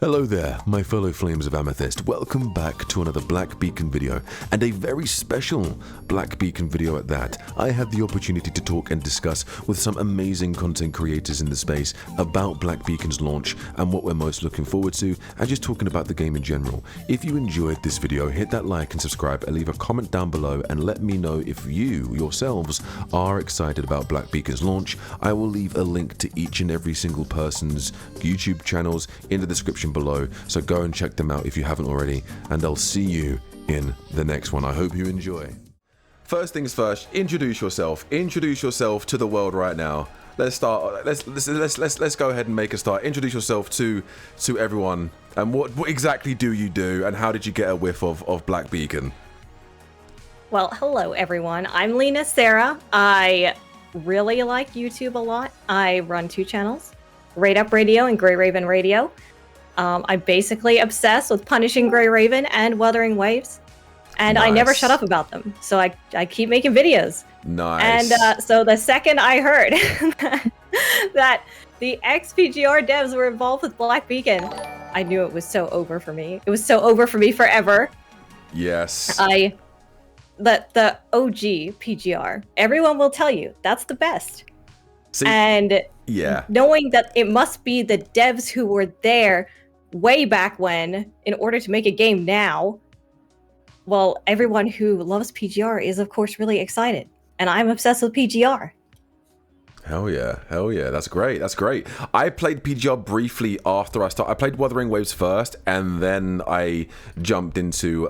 Hello there, my fellow Flames of Amethyst. Welcome back to another Black Beacon video, and a very special Black Beacon video at that. I had the opportunity to talk and discuss with some amazing content creators in the space about Black Beacon's launch and what we're most looking forward to, and just talking about the game in general. If you enjoyed this video, hit that like and subscribe and leave a comment down below and let me know if you, yourselves, are excited about Black Beacon's launch. I will leave a link to each and every single person's YouTube channels in the description below, so go and check them out if you haven't already, and I'll see you in the next one. I hope you enjoy. First things first, introduce yourself to the world right now. Let's start. Let's go ahead and make a start. Introduce yourself to everyone, and what exactly do you do, and how did you get a whiff of Black Beacon? Well, hello everyone, I'm Lena Sarah. I really like YouTube a lot. I run 2 channels, Rate Up Radio and Grey Raven Radio. I'm basically obsessed with punishing Grey Raven and Wuthering Waves, and Nice. I never shut up about them. So I keep making videos. Nice. And so the second I heard that the ex-PGR devs were involved with Black Beacon, I knew it was so over for me. It was so over for me forever. Yes. The OG PGR, everyone will tell you that's the best. See, And yeah. knowing that it must be the devs who were there way back when in order to make a game now, well, everyone who loves PGR is of course really excited, and I'm obsessed with PGR. Hell yeah, that's great, I played PGR briefly after I started. I played Wuthering Waves first, and then I jumped into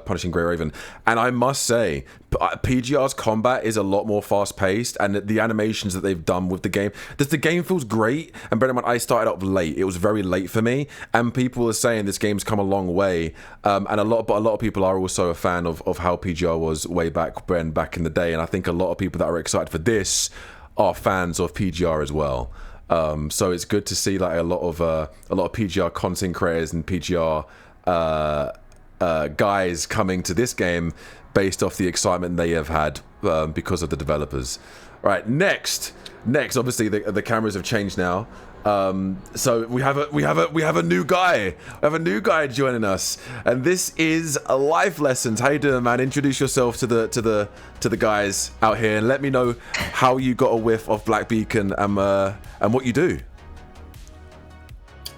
Punishing Grey Raven, and I must say, PGR's combat is a lot more fast-paced, and the animations that they've done with the game, the game feels great. And bear in mind, I started up late. It was very late for me, and people are saying this game's come a long way, and a lot of people are also a fan of how PGR was way back in the day, and I think a lot of people that are excited for this are fans of PGR as well. So it's good to see like a lot of PGR content creators and PGR guys coming to this game based off the excitement they have had because of the developers. All right, next, obviously the cameras have changed now. So we have a new guy. We have a new guy joining us, and this is a Life Lessons. How you doing, man? Introduce yourself to the guys out here, and let me know how you got a whiff of Black Beacon and what you do.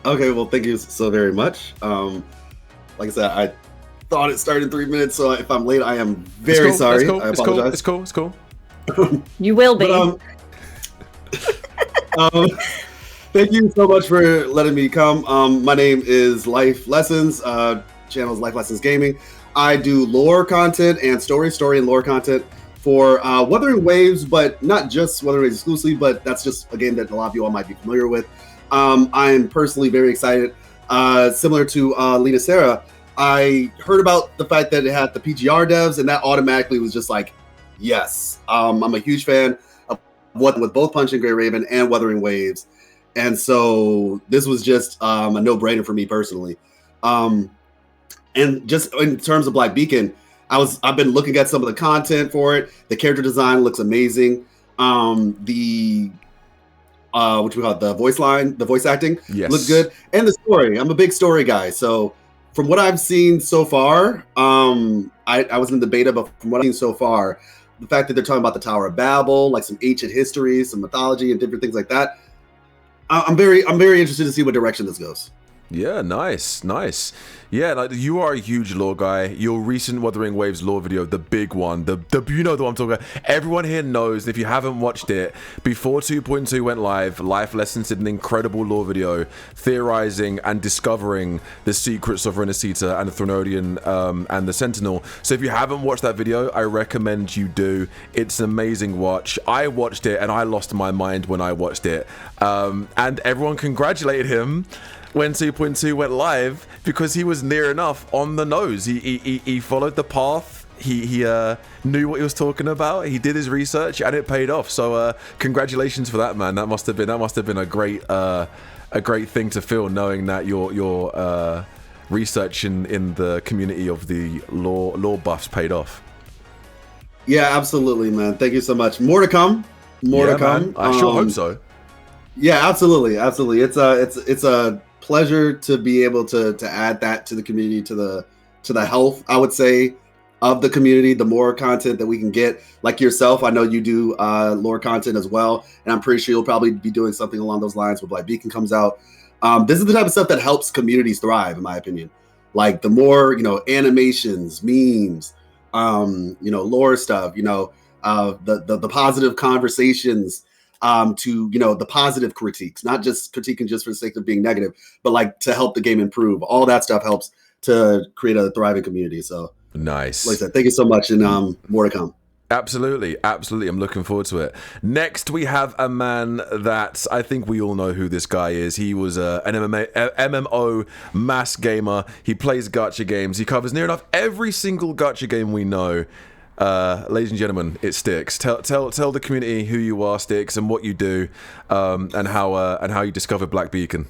Okay, well, thank you so very much. Like I said, I thought it started in 3 minutes, so if I'm late, I am very sorry. I apologize. It's cool. You will be. Thank you so much for letting me come. My name is Life Lessons. Channel is Life Lessons Gaming. I do lore content and story and lore content for Wuthering Waves, but not just Wuthering Waves exclusively, but that's just a game that a lot of you all might be familiar with. I'm personally very excited. Similar to Lena Sarah, I heard about the fact that it had the PGR devs, and that automatically was just like, yes. I'm a huge fan of what with both Punch and Grey Raven and Wuthering Waves. And so this was just a no-brainer for me personally. And just in terms of Black Beacon, I've been looking at some of the content for it. The character design looks amazing. The voice acting looks good, and the story. I'm a big story guy, so from what I've seen so far, I was in the beta, but from what I've seen so far, the fact that they're talking about the Tower of Babel, like some ancient history, some mythology, and different things like that, I'm very interested to see what direction this goes. Yeah, nice. Yeah, like you are a huge lore guy. Your recent Wuthering Waves lore video, the big one, the you know the one I'm talking about. Everyone here knows, and if you haven't watched it, before 2.2 went live, Life Lessons did an incredible lore video theorizing and discovering the secrets of Renacita and the Threnodian and the Sentinel. So if you haven't watched that video, I recommend you do. It's an amazing watch. I watched it and I lost my mind when I watched it. And everyone congratulated him when 2.2 went live because he was near enough on the nose. He followed the path. He knew what he was talking about. He did his research and it paid off. So congratulations for that, man. That must have been a great thing to feel, knowing that your research in the community of the lore buffs paid off. Yeah, absolutely, man. Thank you so much. More to come. More to come. Man. I sure hope so. Yeah, absolutely. It's a pleasure to be able to add that to the community, to the health, I would say, of the community. The more content that we can get, like yourself, I know you do lore content as well, and I'm pretty sure you'll probably be doing something along those lines when Black Beacon comes out. This is the type of stuff that helps communities thrive, in my opinion. Like the more, animations, memes, lore stuff, the positive conversations, to the positive critiques, not just critiquing just for the sake of being negative, but like to help the game improve. All that stuff helps to create a thriving community. So nice. Like I said, thank you so much, and more to come. Absolutely. I'm looking forward to it. Next, we have a man that I think we all know who this guy is. He was an MMO mass gamer. He plays gacha games. He covers near enough every single gacha game we know. Ladies and gentlemen, it's Styx. Tell the community who you are, Styx, and what you do, and how you discovered Black Beacon.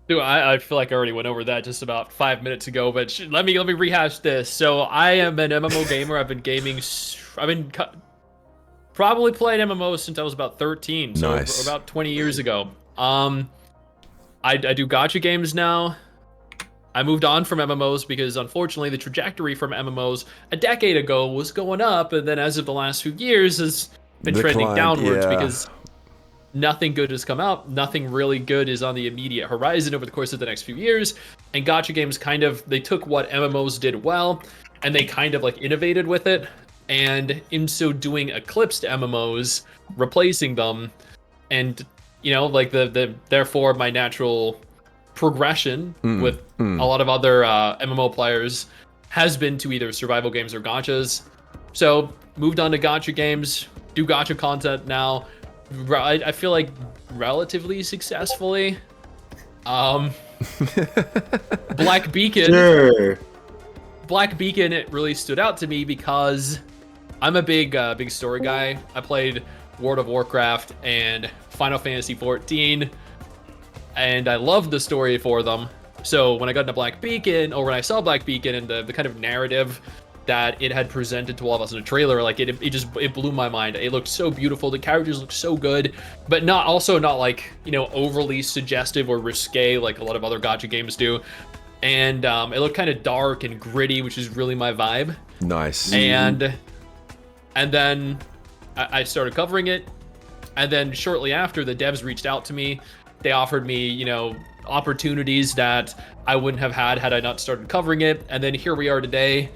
Dude, I feel like I already went over that just about 5 minutes ago, but let me rehash this. So I am an MMO gamer. I've been probably playing MMOs since I was about 13, so nice. About 20 years ago. I do gacha games now. I moved on from MMOs because unfortunately the trajectory from MMOs a decade ago was going up, and then as of the last few years has been trending downwards because nothing good has come out. Nothing really good is on the immediate horizon over the course of the next few years. And gacha games they took what MMOs did well and they kind of like innovated with it. And in so doing eclipsed MMOs, replacing them. And, like therefore my natural progression with a lot of other MMO players has been to either survival games or gachas. So moved on to gacha games, do gacha content now. I feel like relatively successfully. Black Beacon. Sure. Black Beacon, it really stood out to me because I'm a big story guy. I played World of Warcraft and Final Fantasy 14, and I loved the story for them. So when I got into Black Beacon, or when I saw Black Beacon and the kind of narrative that it had presented to all of us in a trailer, like it blew my mind. It looked so beautiful. The characters looked so good, but not like, overly suggestive or risque like a lot of other gacha games do. And it looked kind of dark and gritty, which is really my vibe. Nice. And then I started covering it, and then shortly after, the devs reached out to me. They offered me, opportunities that I wouldn't have had I not started covering it. And then here we are today.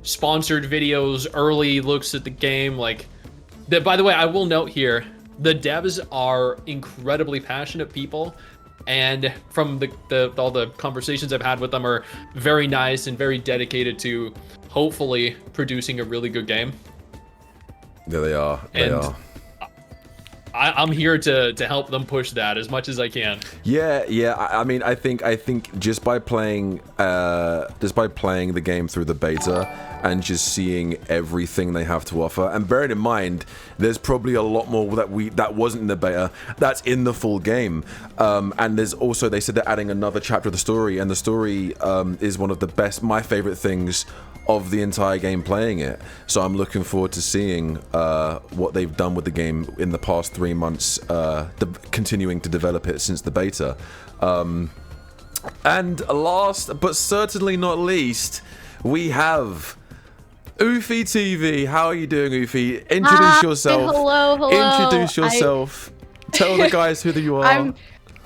Sponsored videos, early looks at the game, like that. By the way, I will note here, the devs are incredibly passionate people, and from all the conversations I've had with them are very nice and very dedicated to hopefully producing a really good game. Yeah, they are. They are. I'm here to help them push that as much as I can. Yeah. I mean, I think just by playing the game through the beta and just seeing everything they have to offer, and bearing in mind, there's probably a lot more that wasn't in the beta that's in the full game. And there's also, they said they're adding another chapter of the story, and the story is one of the best, my favorite things of the entire game playing it. So I'm looking forward to seeing what they've done with the game in the past 3 months, continuing to develop it since the beta. And last but certainly not least, we have Ufi TV. How are you doing, Ufi? Introduce yourself. Hello. Introduce yourself. Tell the guys who you are.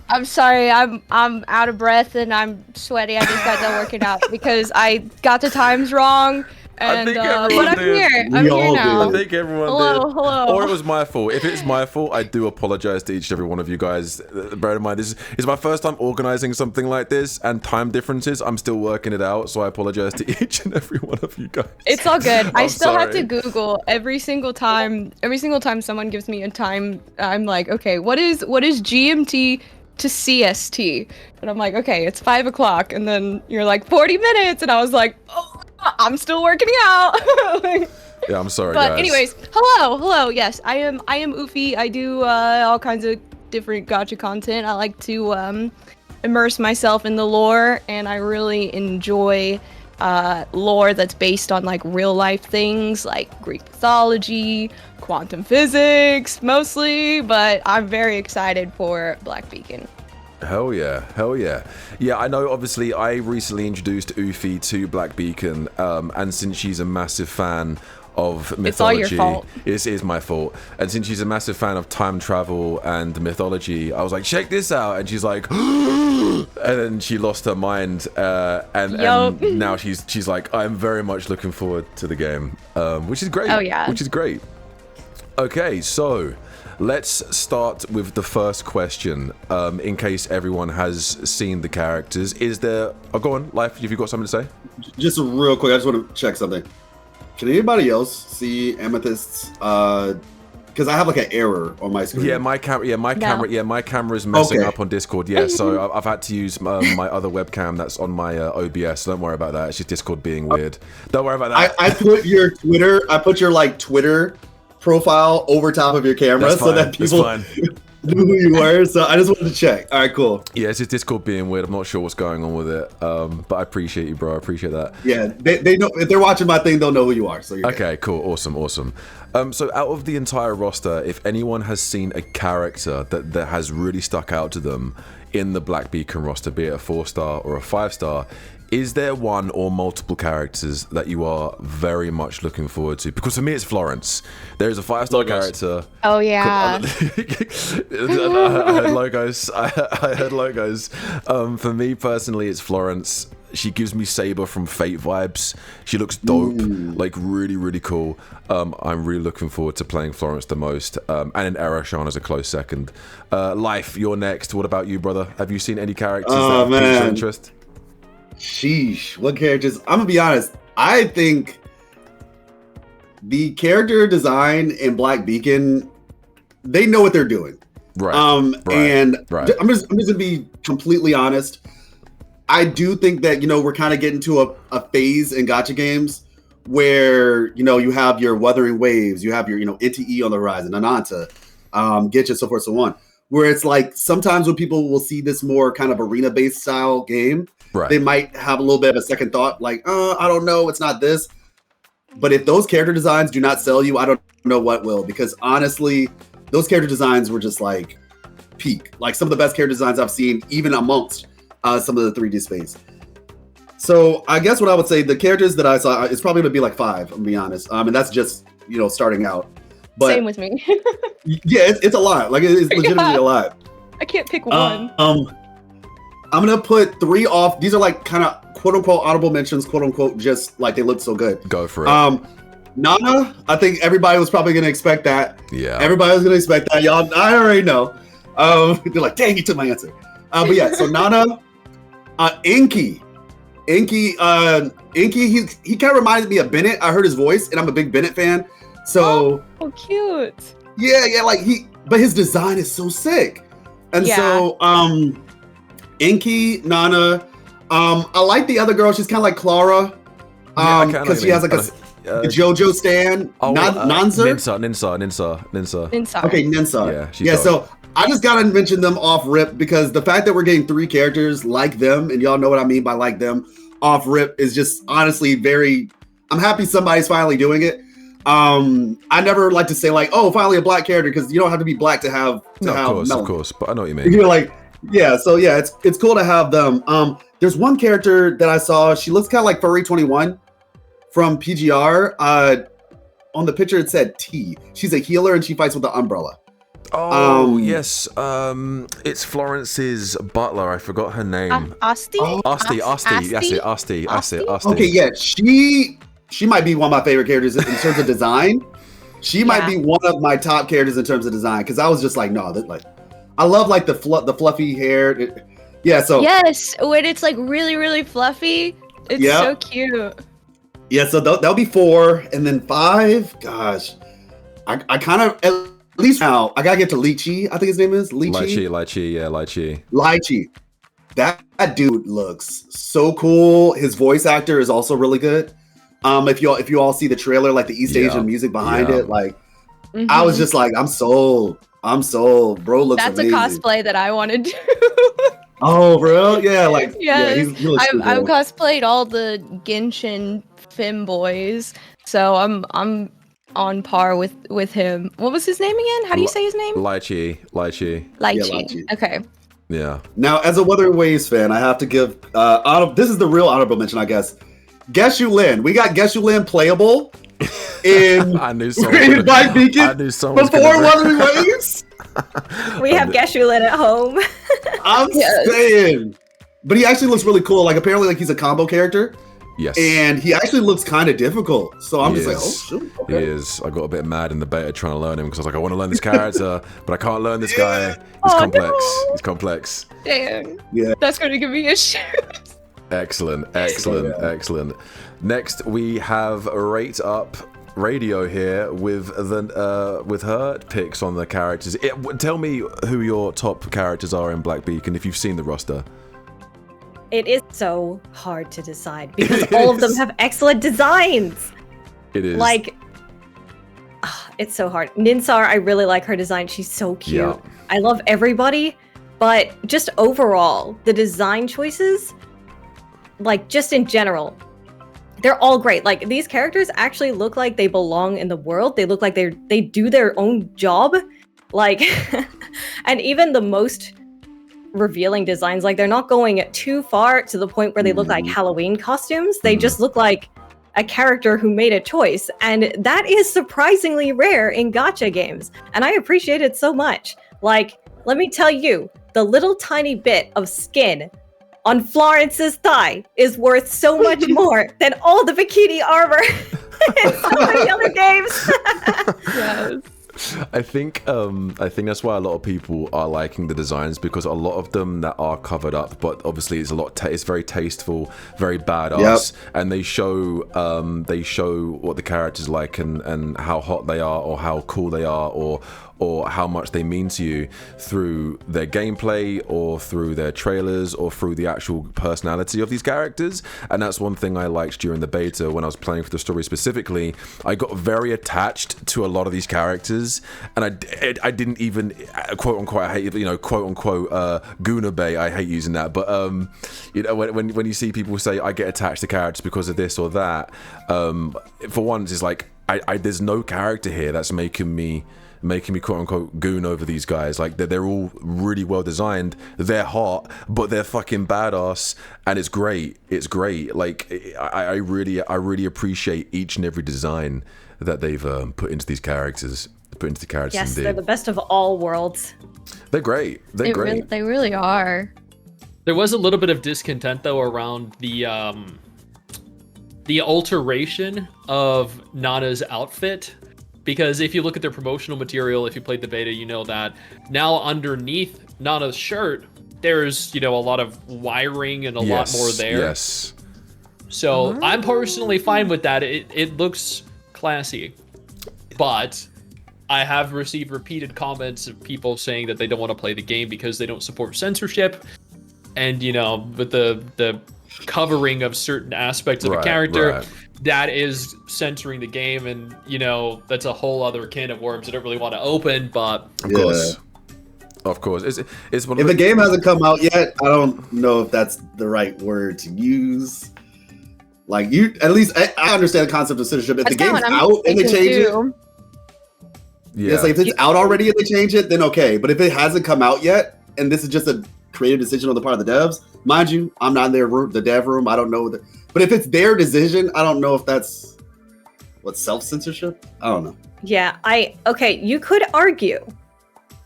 I'm sorry, I'm out of breath and I'm sweaty. I just got done working out because I got the times wrong. And but I'm here. I'm here now. I think everyone did. Hello. Or it was my fault. If it's my fault, I do apologize to each and every one of you guys. Bear in mind, this is my first time organizing something like this, and time differences, I'm still working it out, so I apologize to each and every one of you guys. It's all good. I still have to Google every single time someone gives me a time. I'm like, okay, what is GMT to CST? And I'm like, okay, it's 5 o'clock. And then you're like 40 minutes. And I was like, oh, I'm still working out. Yeah, I'm sorry, but guys. anyways, hello. Yes, I am Ufi. I do all kinds of different gacha content. I like to immerse myself in the lore, and I really enjoy lore that's based on like real life things like Greek mythology, quantum physics mostly, but I'm very excited for Black Beacon. Hell yeah, hell yeah. Yeah, I know, obviously, I recently introduced Ufi to Black Beacon, and since she's a massive fan of mythology... It's all your fault. It is my fault. And since she's a massive fan of time travel and mythology, I was like, check this out. And she's like... and then she lost her mind, and now she's like, I'm very much looking forward to the game, which is great. Oh, yeah. Which is great. Okay, so... let's start with the first question, in case everyone has seen the characters. Is there... oh, go on, Life, have you got something to say? Just real quick, I just want to check something. Can anybody else see Amethyst's... because I have like an error on my screen. Yeah, my camera's messing up on Discord. Yeah, so I've had to use my other webcam that's on my OBS. So don't worry about that. It's just Discord being weird. Don't worry about that. I put your Twitter... I put your, like, Twitter... profile over top of your camera so that people knew who you were. So I just wanted to check. All right, cool. Yeah, it's just Discord being weird. I'm not sure what's going on with it, but I appreciate you, bro. I appreciate that. Yeah, they know if they're watching my thing, they'll know who you are. So you're okay, cool, awesome. So out of the entire roster, if anyone has seen a character that has really stuck out to them in the Black Beacon roster, be it a 4-star or a 5-star, is there one or multiple characters that you are very much looking forward to? Because for me, it's Florence. There's a 5-star character. Oh, yeah. I heard logos. I heard logos. For me personally, it's Florence. She gives me Saber from Fate vibes. She looks dope, like really, really cool. I'm really looking forward to playing Florence the most. And then Erashan as a close second. Life, you're next. What about you, brother? Have you seen any characters that piqued your interest? Sheesh, what characters? I'm gonna be honest. I think the character design in Black Beacon, they know what they're doing. Right. I'm just gonna be completely honest. I do think that we're kind of getting to a phase in gacha games where you have your Wuthering Waves, you have your NTE on the horizon, Ananta, Gacha, so forth, so on. Where it's like sometimes when people will see this more kind of arena-based style game, they might have a little bit of a second thought, like, I don't know, it's not this. But if those character designs do not sell you, I don't know what will. Because honestly, those character designs were just like peak. Like some of the best character designs I've seen, even amongst some of the 3D space. So I guess what I would say, the characters that I saw, it's probably going to be like 5, I'm going to be honest. And that's just, starting out. But same with me. Yeah, it's a lot. Like it's legitimately a lot. I can't pick one. I'm gonna put 3 off. These are like kind of quote unquote honorable mentions, quote unquote, just like they look so good. Go for it. Nana, I think everybody was probably gonna expect that. Yeah. Everybody was gonna expect that. Y'all, I already know. They're like, dang, you took my answer. But yeah, so Nana, Inky, he kind of reminded me of Bennett. I heard his voice, and I'm a big Bennett fan. So cute. Yeah, like but his design is so sick. And so Inky, Nana, I like the other girl. She's kind of like Clara, because she has like a JoJo stand. Ninsa. Okay, Ninsa. Yeah, so I just gotta mention them off rip because the fact that we're getting 3 characters like them, and y'all know what I mean by like them, off rip is just honestly I'm happy somebody's finally doing it. I never like to say like, oh, finally a black character, because you don't have to be black to have of course, but I know what you mean. You're like, yeah, so yeah, it's cool to have them. There's one character that I saw, she looks kind of like Furry 21 from PGR. On the picture it said T. She's a healer and she fights with the umbrella. Oh, yes. It's Florence's butler. I forgot her name. Asti? Asti. That's it. Asti. Okay, yeah, she might be one of my favorite characters in terms of design. She might be one of my top characters in terms of design, because I was just like, no, that like, I love like the fluffy hair. So yes, when it's like really, really fluffy, it's so cute. Yeah, so that'll be 4, and then 5. Gosh, I kind of at least now I gotta get to Lychee. I think his name is Lychee. Lychee. That dude looks so cool. His voice actor is also really good. If you all see the trailer, like the East Asian music behind it, like I was just like, I'm sold. Bro looks amazing. That's a cosplay that I want to do. Oh, bro, yeah, like I've cosplayed all the Genshin femboys, so I'm on par with him. What was his name again? How do you say his name? Lychee. Lychee. Okay. Yeah. Now, as a Wuthering Waves fan, I have to give this is the real honorable mention, I guess. Geshu Lin. We got Geshu Lin playable in I knew someone Black Beacon I knew someone was before gonna Wuthering Waves. We have Geshulin at home. I'm saying, but he actually looks really cool. Like apparently, like he's a combo character. Yes. And he actually looks kind of difficult. So I'm He just like, is. oh shoot. He Okay. is. I got a bit mad in the beta trying to learn him because I was like, I want to learn this character, but I can't learn this guy. He's Oh, complex. no. He's complex. Damn. Yeah. That's gonna give me a shoot. Excellent, excellent, Yeah. excellent. Next, we have Rate Up Radio here with her picks on the characters. Tell me who your top characters are in Black Beacon if you've seen the roster. It is so hard to decide because all of them have excellent designs. It is. Like, it's so hard. Ninsar, I really like her design. She's so cute. Yeah. I love everybody, but just overall, the design choices, like just in general, they're all great. Like these characters actually look like they belong in the world. They look like they do their own job. Like, and even the most revealing designs, like they're not going too far to the point where they look like Halloween costumes. They just look like a character who made a choice, and that is surprisingly rare in gacha games, and I appreciate it so much. Like, let me tell you, the little tiny bit of skin on Florence's thigh is worth so much more than all the bikini armor in so many other games. Yes. I think that's why a lot of people are liking the designs, because a lot of them that are covered up, but obviously it's it's very tasteful, very badass, and they show what the characters like and how hot they are or how cool they are or how much they mean to you through their gameplay or through their trailers or through the actual personality of these characters. And that's one thing I liked during the beta when I was playing for the story specifically. I got very attached to a lot of these characters, and I didn't even quote unquote, I hate, quote unquote Gunabe, I hate using that, but when you see people say I get attached to characters because of this or that, for once it's like there's no character here that's making me quote unquote goon over these guys. Like they're all really well designed, they're hot, but they're fucking badass, and it's great. Like I really appreciate each and every design that they've put into these characters. Yes, indeed. they're the best of all worlds. They're great. They really are. There was a little bit of discontent though around the alteration of Nana's outfit, because if you look at their promotional material, if you played the beta, you know that now underneath Nana's shirt, there's a lot of wiring and a lot more there. Yes. So I'm personally fine with that. It looks classy, but I have received repeated comments of people saying that they don't want to play the game because they don't support censorship, and with the covering of certain aspects of a character, that is censoring the game, and that's a whole other can of worms I don't really want to open. But of course, it's one. If the game hasn't come out yet, I don't know if that's the right word to use. Like at least I understand the concept of censorship. If the game's out and they change it, it's like if it's out already and they change it, then okay. But if it hasn't come out yet, and this is just a creative decision on the part of the devs, mind you, I'm not in their room, the dev room. I don't know, but if it's their decision, I don't know if that's self-censorship. I don't know. Yeah, you could argue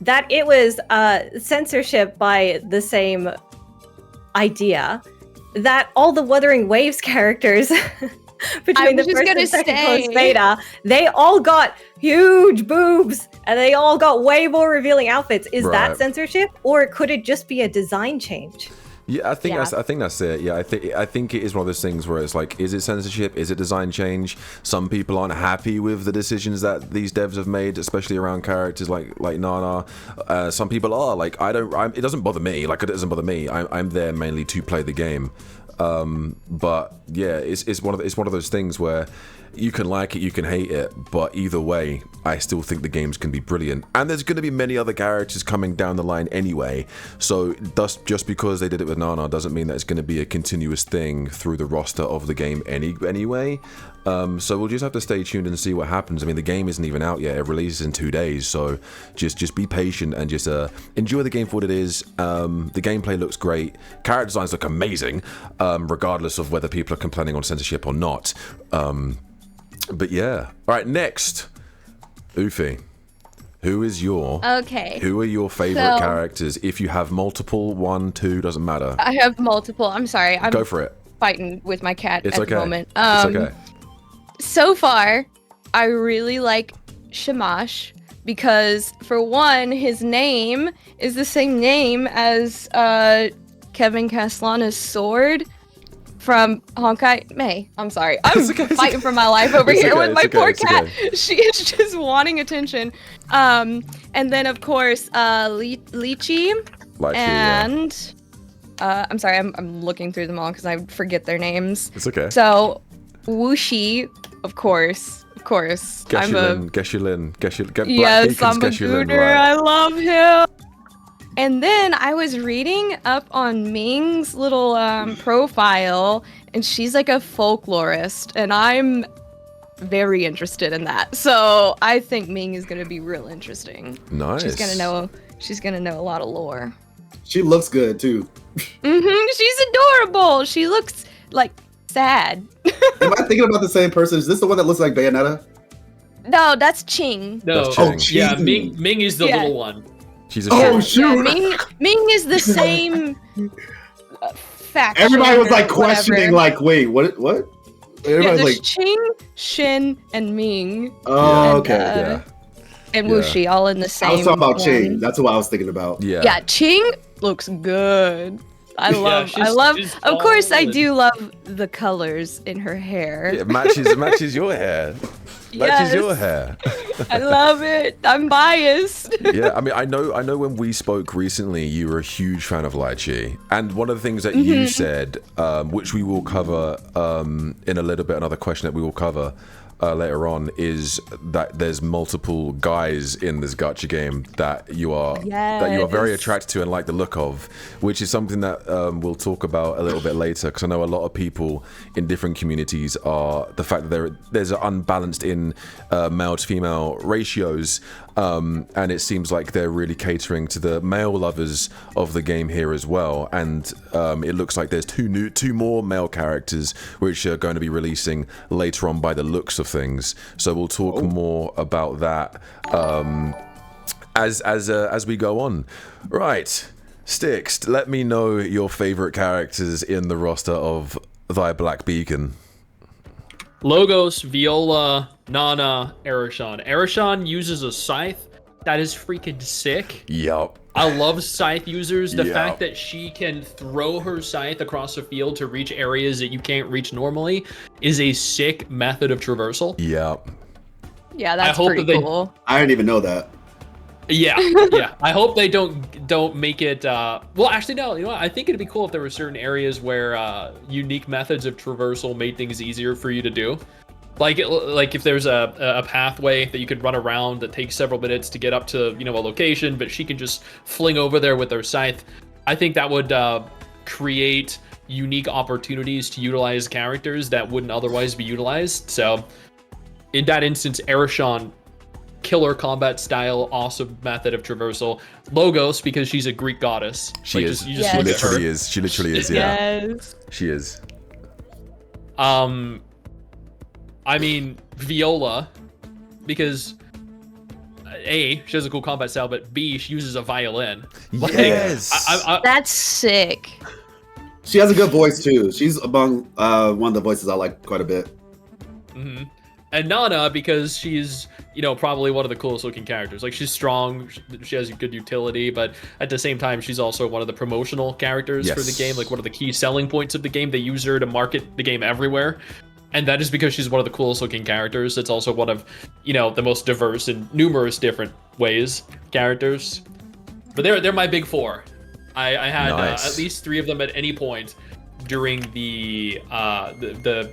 that it was censorship by the same idea that all the Wuthering Waves characters between the first and second post beta, they all got huge boobs and they all got way more revealing outfits. Is that censorship, or could it just be a design change? Yeah, I think that's it. Yeah, I think it is one of those things where it's like, is it censorship? Is it design change? Some people aren't happy with the decisions that these devs have made, especially around characters like Nana. Some people are like, it doesn't bother me. Like, it doesn't bother me. I'm there mainly to play the game. But yeah, it's one of those things where you can like it, you can hate it, but either way, I still think the game's can be brilliant. And there's going to be many other characters coming down the line anyway. So just because they did it with Nana doesn't mean that it's going to be a continuous thing through the roster of the game anyway. So we'll just have to stay tuned and see what happens. I mean, the game isn't even out yet. It releases in 2 days, so just be patient and just enjoy the game for what it is. The gameplay looks great. Character designs look amazing, regardless of whether people are complaining on censorship or not. But yeah. All right, next, Ufi. Who are your favorite characters? If you have multiple, 1, 2, doesn't matter. I have multiple. I'm sorry. I'm Go for it. fighting with my cat It's at okay. the moment. It's okay. So far, I really like Shamash because, for one, his name is the same name as Kevin Castellana's sword from Honkai May. I'm sorry. I'm fighting for my life over here with my poor cat. She is just wanting attention. And then, of course, Lychee. And I'm sorry, I'm looking through them all because I forget their names. It's okay. So, Wuxi, of course. Geshulin. Yes, I'm a gooner. I love him. And then I was reading up on Ming's little profile, and she's like a folklorist, and I'm very interested in that. So I think Ming is gonna be real interesting. Nice. She's gonna know a lot of lore. She looks good too. She's adorable. She looks like sad. Am I thinking about the same person? Is this the one that looks like Bayonetta? No, that's Ching. No. That's Ching. Yeah, Ming is the little one. She's a shoot. Yeah, Ming is the same faction. Everybody was like or questioning, whatever. like, wait, what? Everybody's There's like, Ching, Shin, and Ming. oh, and, okay. And Yeah. Wuxi, all in the same. I was talking about one. Ching. That's what I was thinking about. Yeah, Ching looks good. I love. she's Of course, I tall do love the colors in her hair. Yeah, matches your hair. Matches your Yes. hair. I love it. I'm biased. Yeah, I mean, I know when we spoke recently, you were a huge fan of Lychee. And one of the things that you said, which we will cover in a little bit, another question that we will cover later on, is that there's multiple guys in this gacha game that you are very attracted to and like the look of, which is something that we'll talk about a little bit later, because I know a lot of people in different communities are the fact that there's an unbalanced in male to female ratios, and it seems like they're really catering to the male lovers of the game here as well. And it looks like there's two more male characters which are going to be releasing later on by the looks of things. So we'll talk more about that as we go on. Right, Styx, let me know your favorite characters in the roster of Thy Black Beacon. Logos, Viola, Nana, Arishan. Arishan uses a scythe that is freaking sick. Yup. I love scythe users. The Yeah. fact that she can throw her scythe across the field to reach areas that you can't reach normally is a sick method of traversal. Yup. Yeah, that's hope pretty that they- cool. I didn't even know that. Yeah, yeah. I hope they don't make it. Well, actually, no. You know what? I think it'd be cool if there were certain areas where unique methods of traversal made things easier for you to do. Like if there's a pathway that you could run around that takes several minutes to get up to a location, but she can just fling over there with her scythe. I think that would create unique opportunities to utilize characters that wouldn't otherwise be utilized. So, in that instance, Arishan. Killer combat style, awesome method of traversal. Logos, because she's a Greek goddess. She is. You She just look at her. literally is. She literally is. Yeah. Yes. She is. I mean Viola, because A, she has a cool combat style, but B, she uses a violin. Like, Yes. That's sick. She has a good voice too. She's among one of the voices I like quite a bit. Mm-hmm. And Nana, because she's, probably one of the coolest looking characters. Like, she's strong, she has a good utility, but at the same time, she's also one of the promotional characters for the Yes. game. Like, one of the key selling points of the game. They use her to market the game everywhere. And that is because she's one of the coolest looking characters. It's also one of, the most diverse in numerous different ways characters. But they're my big four. I had Nice. at least 3 of them at any point. during the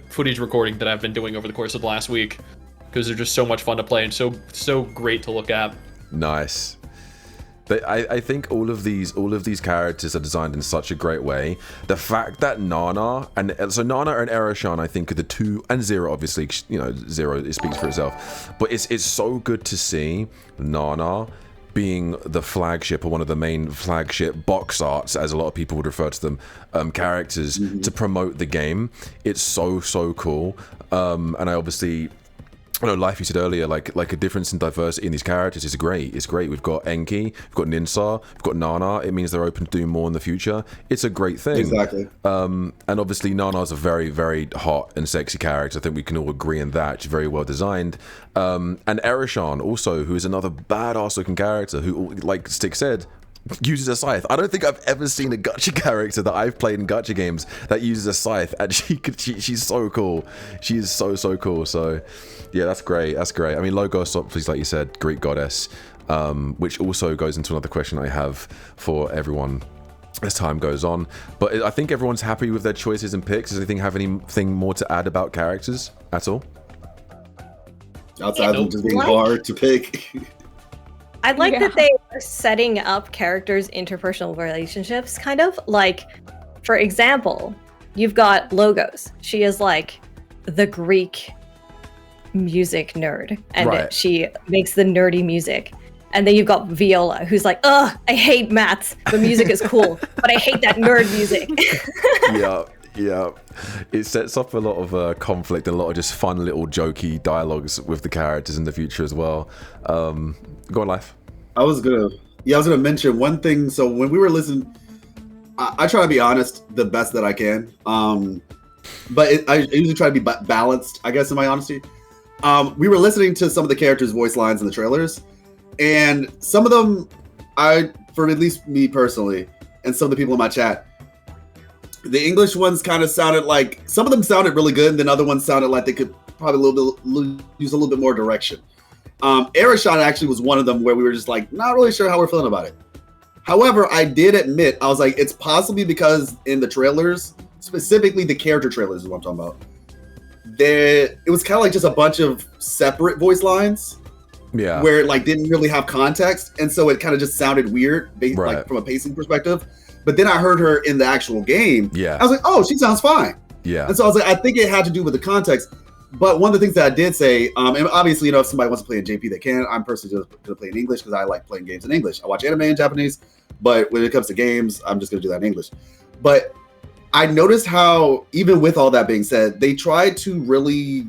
footage recording that I've been doing over the course of the last week, because they're just so much fun to play and so great to look at. Nice. But I think all of these characters are designed in such a great way. The fact that Nana and Eroshan, I think, are the two, and Zero, obviously, you know, Zero, it speaks for itself. But it's so good to see Nana being the flagship, or one of the main flagship box arts, as a lot of people would refer to them, characters to promote the game. It's so cool. And I obviously, I know, like you said earlier, like a difference in diversity in these characters is great. It's great. We've got Enki, we've got Ninsa, we've got Nana. It means they're open to doing more in the future. It's a great thing. Exactly. And obviously Nana's a very, very hot and sexy character. I think we can all agree on that. She's very well designed. And Eroshan also, who is another badass looking character who, like Stick said, uses a scythe. I don't think I've ever seen a gacha character that I've played in gacha games that uses a scythe, and she's so cool. She is so cool. So yeah, that's great. That's great. I mean, Logos, obviously, like you said, Greek goddess, which also goes into another question I have for everyone as time goes on. But I think everyone's happy with their choices and picks. Does anything have anything more to add about characters at all? Outside of just being hard to pick. I like that they are setting up characters' interpersonal relationships, kind of. Like, for example, you've got Logos. She is like the Greek music nerd, and she makes the nerdy music. And then you've got Viola, who's like, ugh, I hate maths, but music is cool, but I hate that nerd music. Yeah. It sets up a lot of conflict and a lot of just fun little jokey dialogues with the characters in the future as well. Go on, Life. I was gonna mention one thing. So when we were listening, I try to be honest the best that I can. But I usually try to be balanced, I guess, in my honesty. We were listening to some of the characters' voice lines in the trailers, and some of them, for at least me personally, and some of the people in my chat, the English ones kind of sounded like, some of them sounded really good, and then other ones sounded like they could probably use a little bit more direction. Eroshan actually was one of them where we were just like, not really sure how we're feeling about it. However, I did admit, I was like, it's possibly because in the trailers, specifically the character trailers is what I'm talking about, it was kind of like just a bunch of separate voice lines. Yeah. Where it like didn't really have context. And so it kind of just sounded weird like from a pacing perspective. But then I heard her in the actual game. Yeah. I was like, oh, she sounds fine. Yeah. And so I was like, I think it had to do with the context. But one of the things that I did say, and obviously, you know, if somebody wants to play in JP, they can. I'm personally just going to play in English because I like playing games in English. I watch anime in Japanese, but when it comes to games, I'm just going to do that in English. But I noticed how, even with all that being said, they tried to really,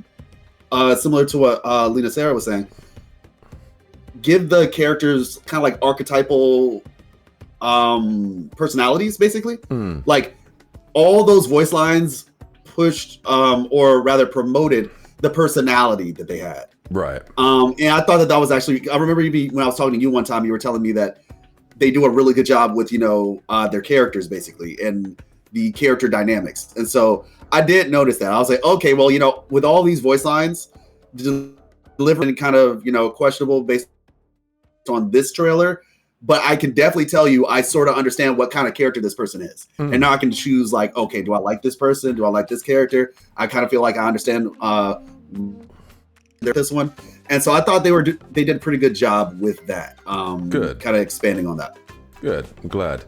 similar to what Lena Sarah was saying, give the characters kind of like archetypal personalities, basically. Like all those voice lines pushed or rather promoted the personality that they had. Right. And I thought that was actually, I remember when I was talking to you one time, you were telling me that they do a really good job with, you know, their characters basically and the character dynamics. And so I did notice that. I was like, okay, well, you know, with all these voice lines delivering kind of, you know, questionable based on this trailer, but I can definitely tell you, I sort of understand what kind of character this person is. And now I can choose like, okay, do I like this person? Do I like this character? I kind of feel like I understand this one. And so I thought they did a pretty good job with that. Good. Kind of expanding on that. Good. I'm glad.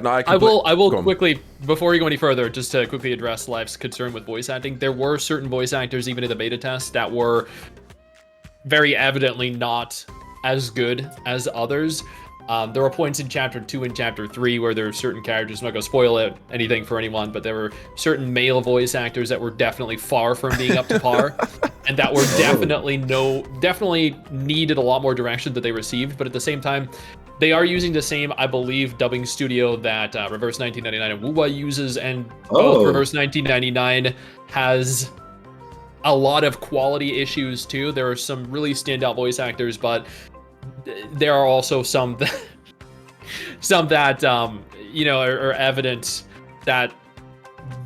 No, I will quickly, before you go any further, just to quickly address Life's concern with voice acting. There were certain voice actors, even in the beta test, that were very evidently not as good as others. There were points in Chapter 2 and Chapter 3 where there were certain characters, I'm not going to spoil anything for anyone, but there were certain male voice actors that were definitely far from being up to par, and that were definitely needed a lot more direction that they received, but at the same time, they are using the same, I believe, dubbing studio that Reverse 1999 and Wuwa uses, and both Reverse 1999 has a lot of quality issues too. There are some really standout voice actors, but there are also some that you know, are evident that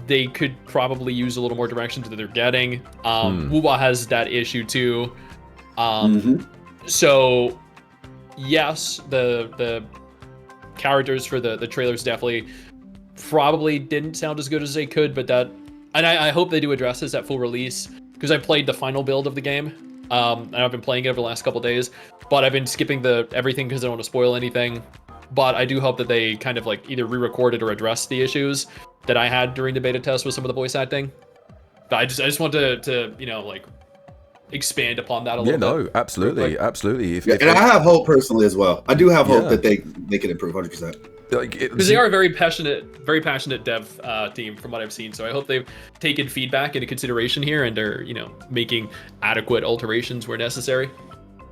they could probably use a little more direction that they're getting. Wuwa has that issue too. So yes, the characters for the trailers definitely probably didn't sound as good as they could, but I hope they do address this at full release, because I played the final build of the game, and I've been playing it over the last couple days, but I've been skipping everything because I don't want to spoil anything. But I do hope that they kind of like either re-record it or address the issues that I had during the beta test with some of the voice acting. But I just want to like expand upon that a little bit. Yeah, no, absolutely. And I have hope personally as well. I do have hope that they can improve 100%. Because they are a very passionate dev team from what I've seen. So I hope they've taken feedback into consideration here and are making adequate alterations where necessary.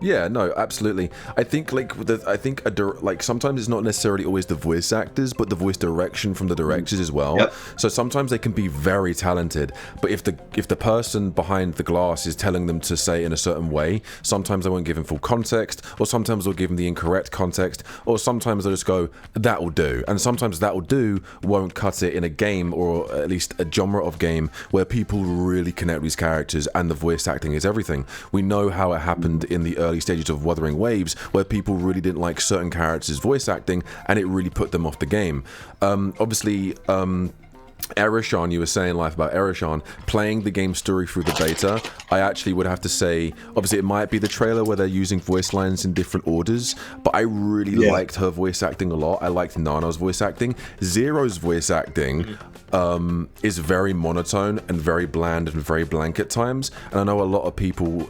Yeah, no, absolutely. I think sometimes it's not necessarily always the voice actors, but the voice direction from the directors as well. Yep. So sometimes they can be very talented, but if the person behind the glass is telling them to say in a certain way, sometimes they won't give them full context, or sometimes they'll give them the incorrect context, or sometimes they'll just go, "That will do," and sometimes "that will do" won't cut it in a game, or at least a genre of game where people really connect with these characters and the voice acting is everything. We know how it happened in the early stages of Wuthering Waves, where people really didn't like certain characters' voice acting, and it really put them off the game. Obviously, Erishan, you were saying life about Erishan playing the game story through the beta. I actually would have to say, obviously it might be the trailer where they're using voice lines in different orders, but I really liked her voice acting a lot. I liked Nana's voice acting. Zero's voice acting is very monotone and very bland and very blank at times, and I know a lot of people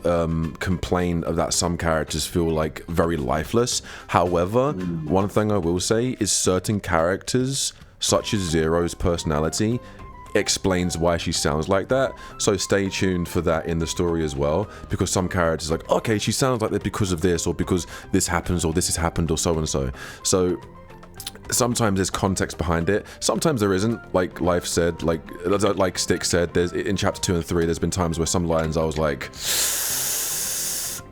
complain that some characters feel like very lifeless. However, one thing I will say is certain characters, such as Zero's personality, explains why she sounds like that. So stay tuned for that in the story as well, because some characters are like, okay, she sounds like that because of this, or because this happens, or this has happened, or so and so. So sometimes there's context behind it, sometimes there isn't. Like Life said, like Stick said, there's in chapter 2 and 3 there's been times where some lines I was like,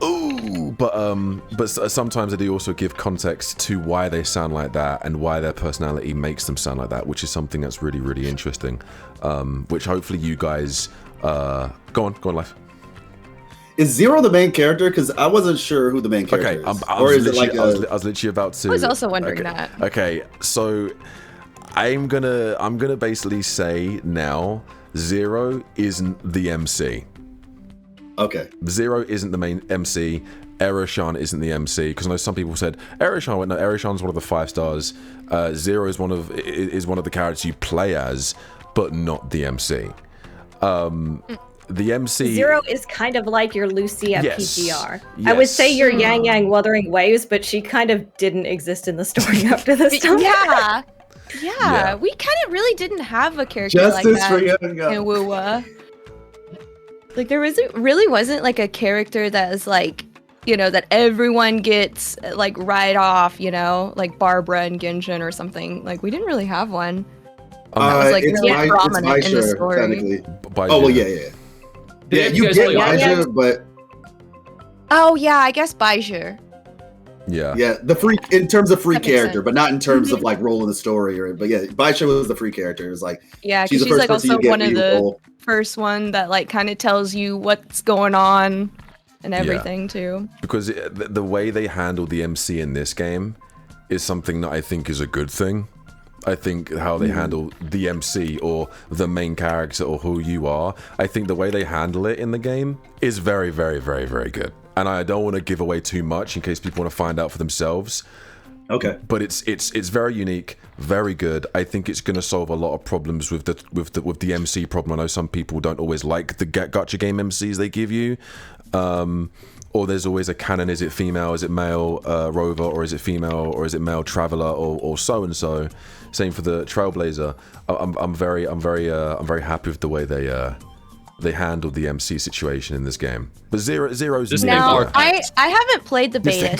ooh, but sometimes they do also give context to why they sound like that and why their personality makes them sound like that, which is something that's really, really interesting. Which hopefully you guys go on, Life. Is Zero the main character? Because I wasn't sure who the main character is. I was literally about to. I was also wondering that. Okay, so I'm gonna basically say now, Zero isn't the MC. Okay. Zero isn't the main MC. Erishan isn't the MC, because I know some people said Erishan. No, Erishan's one of the 5 stars. Zero is one of the characters you play as, but not the MC. The MC Zero is kind of like your Lucia PGR. Yes. I would say your Yang Yang Wuthering Waves, but she kind of didn't exist in the story after this time. Yeah, we kind of really didn't have a character like that in WoWA. Like there wasn't like a character that is like, that everyone gets like right off, like Barbara and Genshin or something. Like we didn't really have one. That was like really prominent in the story. Oh well, yeah. Yeah, you get Baizhu, but oh yeah, I guess Baizhu. Yeah, the free in terms of free character, but not in terms of like role in the story. But yeah, Baizhu was the free character. It's like she's like also one of the first one that like kind of tells you what's going on and everything too. Because the way they handle the MC in this game is something that I think is a good thing. I think how they handle the MC or the main character or who you are, I think the way they handle it in the game is very, very, very, very good. And I don't want to give away too much in case people want to find out for themselves. Okay. But it's very unique, very good. I think it's going to solve a lot of problems with the MC problem. I know some people don't always like the gacha game MCs they give you. Or there's always a canon, is it female, is it male rover, or is it female, or is it male traveler, or so and so. Same for the Trailblazer. I'm very happy with the way they handled the MC situation in this game. But Zero's now I haven't played the beta,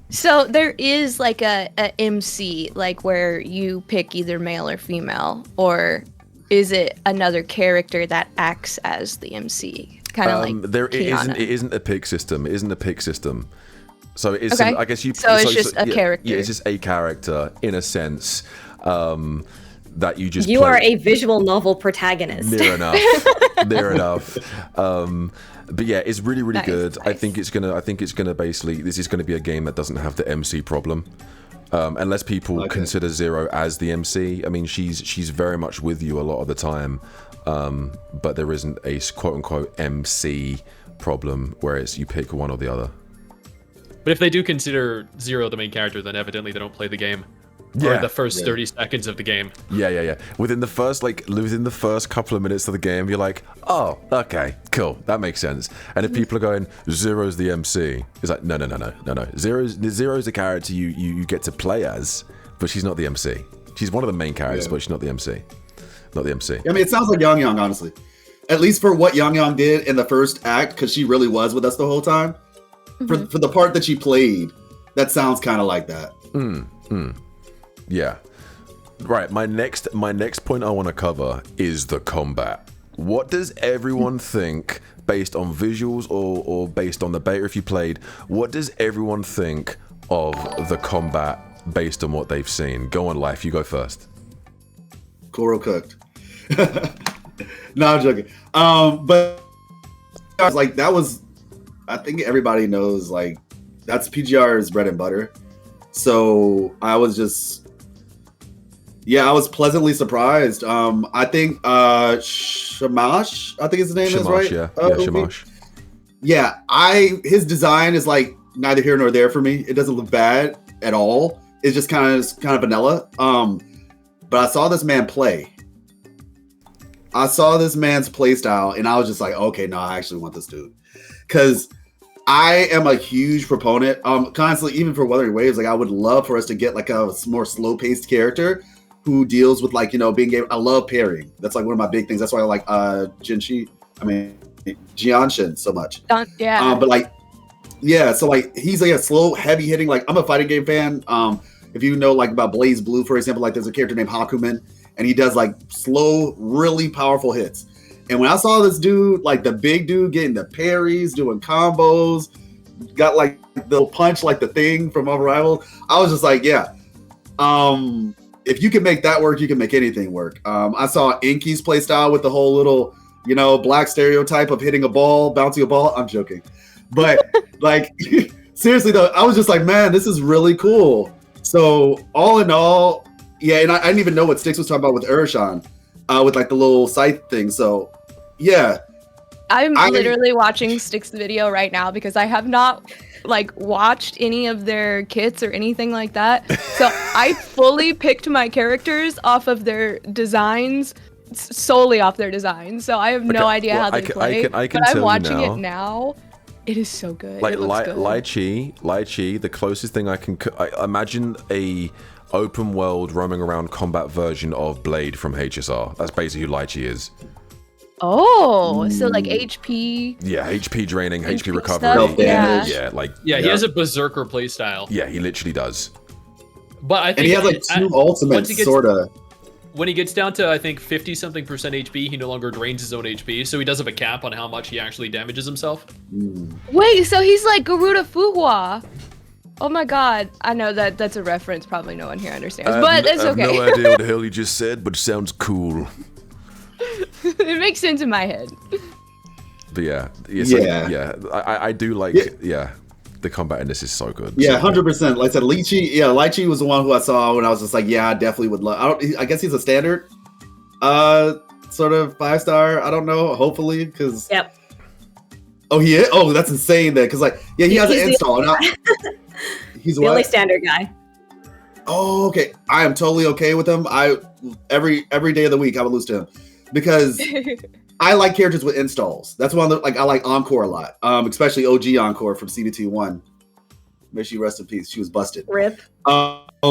so there is like a MC like where you pick either male or female, or is it another character that acts as the MC? Kind of like it isn't a pick system. It isn't a pick system. So it is. Okay. I guess you. So it's just a character. Yeah, it's just a character in a sense. That you just. You are a visual novel protagonist. Near enough. Near enough. But yeah, it's really, really good. Nice. I think it's gonna basically. This is gonna be a game that doesn't have the MC problem. Unless people consider Zero as the MC. I mean, she's very much with you a lot of the time, but there isn't a quote-unquote MC problem where it's you pick one or the other. But if they do consider Zero the main character, then evidently they don't play the game. Yeah. Or the first 30 seconds of the game. Yeah. Within the first couple of minutes of the game, you're like, oh, okay, cool, that makes sense. And if people are going, Zero's the MC, it's like, no. Zero's the character you get to play as, but she's not the MC. She's one of the main characters, but she's not the MC. Not the MC. I mean, it sounds like Yang Yang, honestly. At least for what Yang Yang did in the first act, because she really was with us the whole time. For the part that she played, that sounds kind of like that. Yeah. Right, my next point I want to cover is the combat. What does everyone think, based on visuals or based on the beta if you played, what does everyone think of the combat based on what they've seen? Go on, Life, you go first. Kuro cooked. No, I'm joking. But I was like, that was, I think everybody knows, like, that's PGR's bread and butter. So I was just, I was pleasantly surprised. I think Shamash, I think his name is right. Shamash. Yeah, his design is like neither here nor there for me. It doesn't look bad at all. It's just kind of vanilla. But I saw this man play. I saw this man's play style, and I was just like, okay, no, I actually want this dude, because I am a huge proponent. Constantly, even for Wuthering Waves, like I would love for us to get like a more slow-paced character who deals with like, being able. I love parrying. That's like one of my big things. That's why I like Jianshin so much. But like, so like he's like a slow, heavy hitting. Like I'm a fighting game fan. If you know like about Blaze Blue, for example, like there's a character named Hakumen, and he does like slow, really powerful hits. And when I saw this dude, like the big dude getting the parries, doing combos, got like the punch, like the thing from Unrivaled, I was just like, yeah. If you can make that work, you can make anything work. I saw Inky's play style with the whole little, black stereotype of hitting a ball, bouncing a ball. I'm joking. But like, seriously though, I was just like, man, this is really cool. So all in all, and I didn't even know what Styx was talking about with Urshan, with like the little scythe thing. So yeah. I'm literally watching Styx's video right now because I have not like watched any of their kits or anything like that. So I fully picked my characters off of their designs, solely off their designs. So I have no idea how they play. I can but tell I'm watching you now, it now. It is so good. Like it looks good. Lai Chi, the closest thing I can imagine a open world roaming around combat version of Blade from HSR. That's basically who Lai Chi is. Oh, so like HP. Yeah, HP draining, HP recovery. Stuff, he has a berserker playstyle. Yeah, he literally does. But I think and he has like two ultimates, sorta. When he gets down to I think 50-something% HP, he no longer drains his own HP, so he does have a cap on how much he actually damages himself. Wait, so he's like Garuda Fuhua. Oh my god, I know that's a reference probably no one here understands, but it's okay. I have no idea what the hell you just said, but it sounds cool. It makes sense in my head. But I do like the combat in this is so good. Yeah, 100%. Like I said, Lychee was the one who I saw when I was just like, I definitely would love. I guess he's a standard, sort of 5-star. I don't know. Hopefully, because Oh, he is. Oh, that's insane. Then, because he has an install. He's the only standard guy. Oh, okay. I am totally okay with him. Every day of the week I would lose to him because I like characters with installs. That's one of the, I like Encore a lot, especially OG Encore from CDT1. May she rest in peace. She was busted. RIP.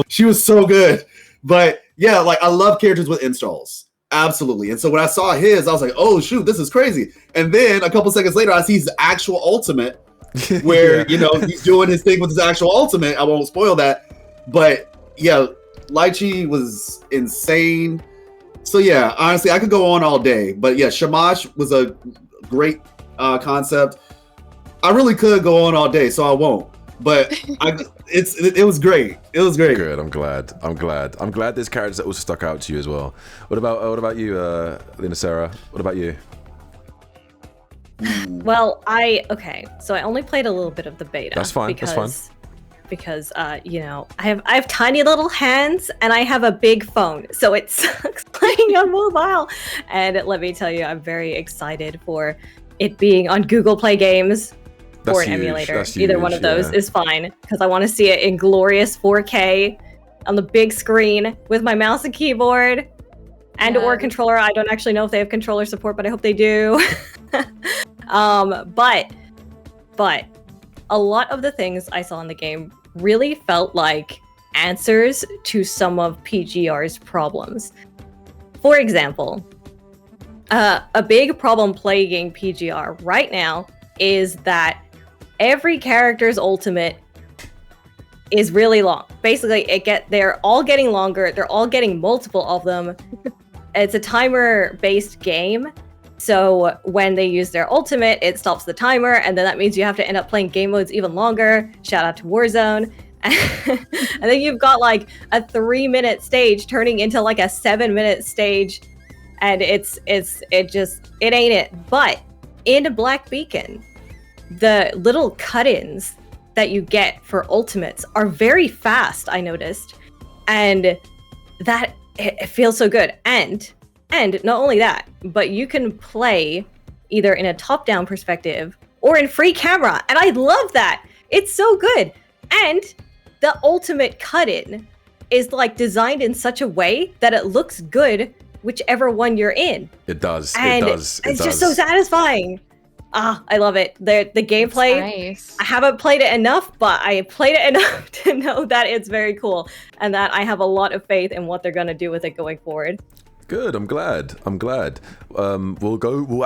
She was so good. But yeah, I love characters with installs. Absolutely. And so when I saw his, I was like, oh shoot, this is crazy. And then a couple seconds later, I see his actual ultimate where, he's doing his thing with his actual ultimate. I won't spoil that. But yeah, Lychee was insane. So yeah, honestly, I could go on all day. But yeah, Shamash was a great concept. I really could go on all day, so I won't. But it was great. It was great. Good. I'm glad there's characters that also stuck out to you as well. What about you, Lina Sarah? What about you? Well, so I only played a little bit of the beta. That's fine. Because because you know, I have tiny little hands and I have a big phone, so it sucks playing on mobile. And let me tell you, I'm very excited for it being on Google Play Games or an emulator. Either one of those is fine, because I want to see it in glorious 4K on the big screen with my mouse and keyboard and or controller. I don't actually know if they have controller support, but I hope they do. But a lot of the things I saw in the game really felt like answers to some of PGR's problems. For example, a big problem plaguing PGR right now is that every character's ultimate is really long. Basically, they're all getting longer. They're all getting multiple of them. It's a timer-based game. So when they use their ultimate, it stops the timer, and then that means you have to end up playing game modes even longer. Shout out to Warzone. And then you've got like a 3-minute stage turning into like a 7-minute stage, and it ain't it. But in Black Beacon, the little cut-ins that you get for ultimates are very fast, I noticed. And that it feels so good. And not only that, but you can play either in a top-down perspective or in free camera. And I love that. It's so good. And the ultimate cut-in is like designed in such a way that it looks good whichever one you're in. It does. And it does. It's just so satisfying. I love it. The gameplay, nice. I haven't played it enough, but I played it enough to know that it's very cool and that I have a lot of faith in what they're going to do with it going forward. Good. I'm glad. I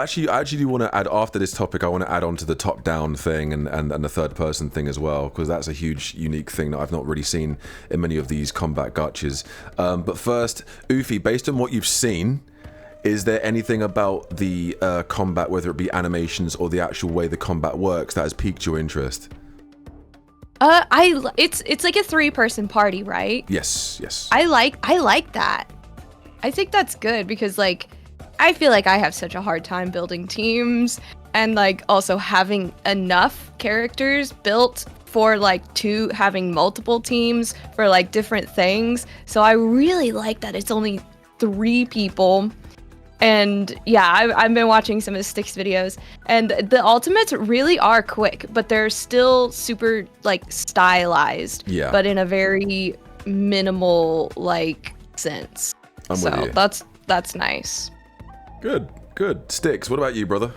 actually do want to add, after this topic, I want to add on to the top-down thing and the third-person thing as well, because that's a huge, unique thing that I've not really seen in many of these combat gachas. But first, Ufi, based on what you've seen, is there anything about the combat, whether it be animations or the actual way the combat works, that has piqued your interest? It's like a 3-person party, right? Yes. I like that. I think that's good because like I feel like I have such a hard time building teams and like also having enough characters built for like having multiple teams for like different things. So I really like that it's only 3 people. And yeah, I've been watching some of the Styx videos, and the ultimates really are quick, but they're still super like stylized, but in a very minimal like sense. So that's nice. Good. Styx, what about you, brother?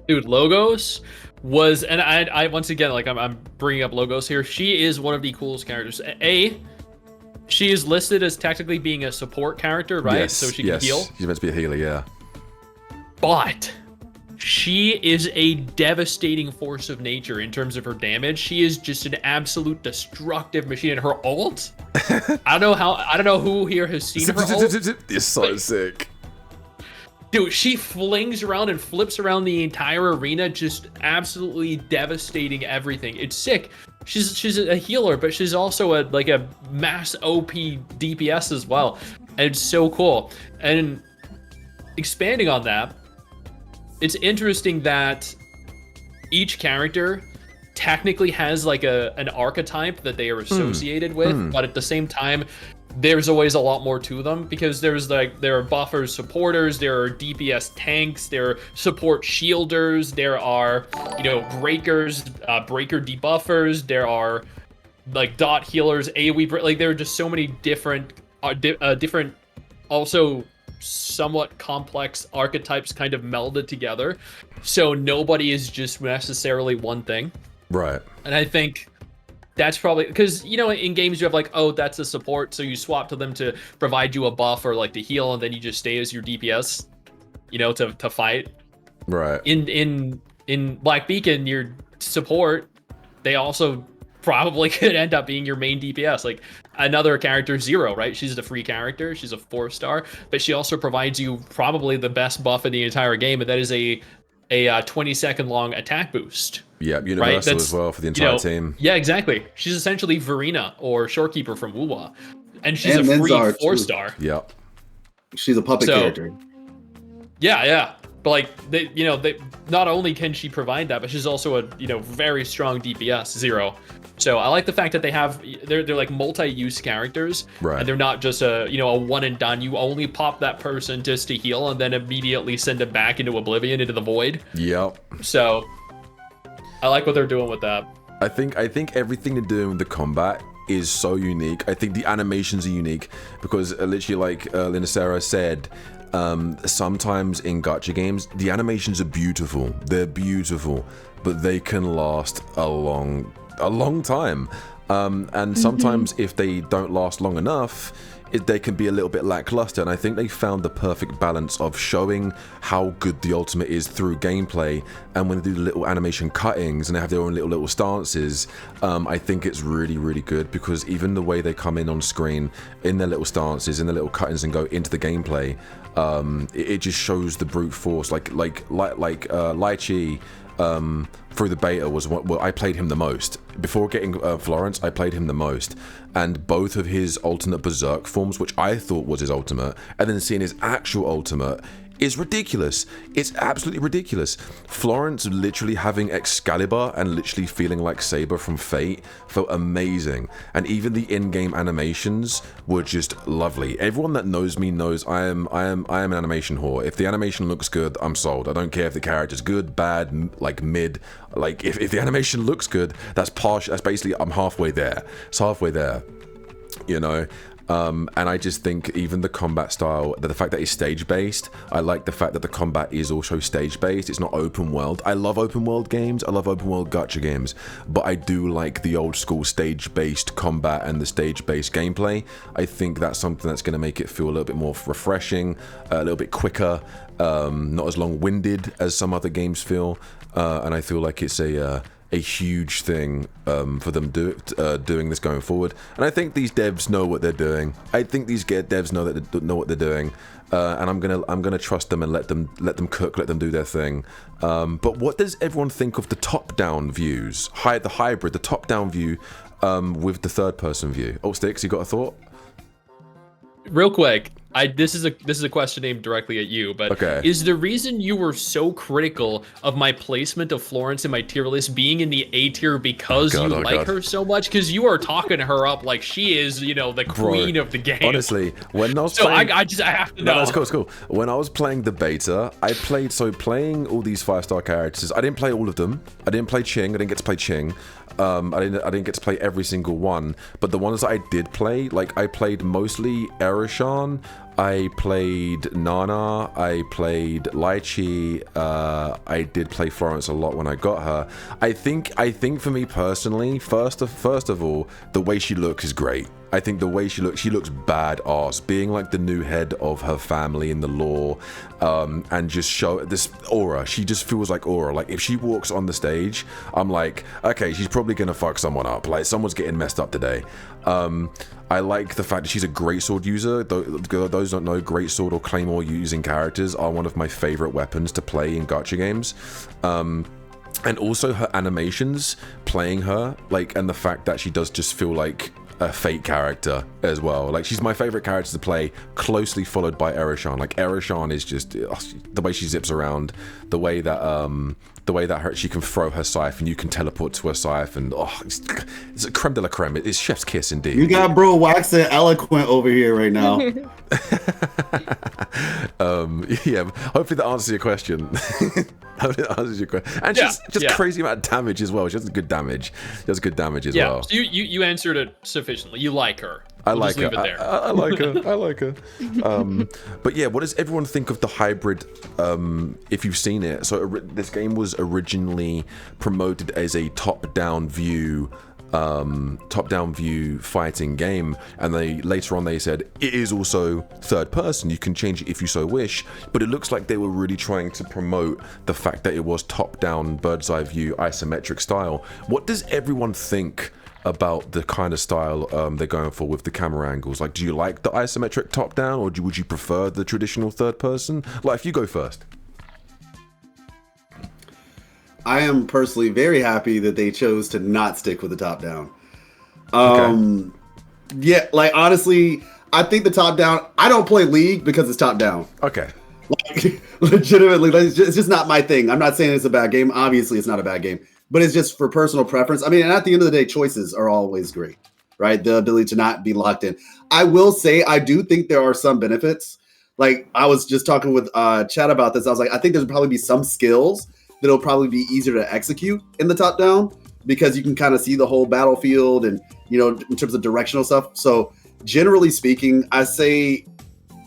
Dude, Logos was, and I once again, like I'm bringing up Logos here. She is one of the coolest characters. She is listed as technically being a support character, right? Yes, so she can heal. She's meant to be a healer, yeah. But she is a devastating force of nature in terms of her damage. She is just an absolute destructive machine. And her ult, I don't know who here has seen her ult. It's so sick. Dude, she flings around and flips around the entire arena, just absolutely devastating everything. It's sick. She's a healer, but she's also a mass OP DPS as well. And it's so cool. And expanding on that, it's interesting that each character technically has like an archetype that they are associated with, but at the same time, there's always a lot more to them because there are buffers, supporters, there are DPS tanks, there are support shielders, there are breakers, breaker debuffers, there are like dot healers, AoE, like there are just so many different also somewhat complex archetypes kind of melded together, so nobody is just necessarily one thing, right? And I think that's probably because in games you have like, oh, that's a support, so you swap to them to provide you a buff or like to heal, and then you just stay as your DPS to fight, right? In Black Beacon, your support, they also probably could end up being your main DPS. Like another character, Zero, right? She's a free character, she's a 4-star, but she also provides you probably the best buff in the entire game, and that is a 20-second long attack boost. Yeah, universal as well for the entire team. Yeah, exactly. She's essentially Verena or Shorekeeper from Wuwa, and she's a free 4-star. Yeah, she's a puppet character. Yeah. But like they not only can she provide that, but she's also a very strong DPS, Zero. So I like the fact that they're like multi-use characters, Right. and they're not just a one and done. You only pop that person just to heal, and then immediately send them back into oblivion, into the void. Yep. So I like what they're doing with that. I think everything they're doing with the combat is so unique. I think the animations are unique because literally, like Linacera said, sometimes in gacha games the animations are beautiful. They're beautiful, but they can last a long time. And sometimes if they don't last long enough, they can be a little bit lackluster, and I think they found the perfect balance of showing how good the ultimate is through gameplay, and when they do the little animation cuttings and they have their own little stances, I think it's really, really good, because even the way they come in on screen in their little stances, in their little cuttings and go into the gameplay, it just shows the brute force. Like Lychee, through the beta was what I played him the most. Before getting Florence, I played him the most, and both of his alternate berserk forms, which I thought was his ultimate, and then seeing his actual ultimate is ridiculous. It's absolutely ridiculous. Florence literally having Excalibur and literally feeling like Saber from Fate felt amazing, and even the in-game animations were just lovely. Everyone that knows me knows I am an animation whore. If the animation looks good, I'm sold. I don't care if the character's good, bad, like mid. Like if the animation looks good, that's basically I'm halfway there. It's halfway there, you know. And I just think even the combat style, the fact that it's stage-based, I like the fact that the combat is also stage-based. It's not open world. I love open world games. I love open world gacha games, but I do like the old school stage-based combat and the stage-based gameplay. I think that's something that's going to make it feel a little bit more refreshing, a little bit quicker, not as long-winded as some other games feel, and I feel like it's a huge thing for them doing this going forward, and I think these devs know what they're doing. I think these devs know what they're doing, and I'm gonna trust them and let them cook, let them do their thing. But what does everyone think of the top-down views, the hybrid, the top-down view with the third-person view? Oh, Sticks, you got a thought? Real quick, this is a question aimed directly at you, but okay. Is the reason you were so critical of my placement of Florence in my tier list being in the A tier because you like her so much? Because you are talking her up like she is, the queen of the game. Honestly, when I was playing, I have to know. No, that's cool. It's cool. When I was playing the beta, playing all these 5-star characters. I didn't play all of them. I didn't play Ching. I didn't get to play Ching. I didn't get to play every single one, but the ones that I did play, like I played mostly Erishan, I played Nana, I played Lychee, I did play Florence a lot when I got her. I think for me personally, first of all, the way she looks is great. I think the way she looks badass, being like the new head of her family in the lore, and just show this aura. She just feels like aura. Like if she walks on the stage, I'm like, okay, she's probably gonna fuck someone up. Like someone's getting messed up today. I like the fact that she's a greatsword user. Those don't know, greatsword or claymore using characters are one of my favorite weapons to play in gacha games. And also her animations playing her, like, and the fact that she does just feel like a Fate character as well. Like she's my favorite character to play, closely followed by Erishan. Like Erishan is just the way she zips around, the way that she can throw her scythe and you can teleport to her scythe, and it's a creme de la creme. It's chef's kiss indeed. You got bro waxing eloquent over here right now. Yeah, hopefully that answers your question. And just crazy amount of damage as well. She has good damage. She has good damage as well. So you answered it sufficiently. You like her. I like her. Leave it there. I like her. I like her. But yeah, what does everyone think of the hybrid? If you've seen it, so this game was originally promoted as a top-down view fighting game, and later on they said it is also third person. You can change it if you so wish, but it looks like they were really trying to promote the fact that it was top-down, bird's eye view, isometric style. What does everyone think about the kind of style they're going for with the camera angles? Like, do you like the isometric top-down, or would you prefer the traditional third person? Like, if you go first. I am personally very happy that they chose to not stick with the top down. Okay. Yeah, like honestly, I think the top down. I don't play League because it's top down. Okay. Like legitimately, it's just not my thing. I'm not saying it's a bad game. Obviously, it's not a bad game, but it's just for personal preference. I mean, and at the end of the day, choices are always great, right? The ability to not be locked in. I will say, I do think there are some benefits. Like I was just talking with Chad about this. I was like, I think there'll probably be some skills that'll probably be easier to execute in the top down because you can kind of see the whole battlefield and, you know, in terms of directional stuff. So generally speaking, I say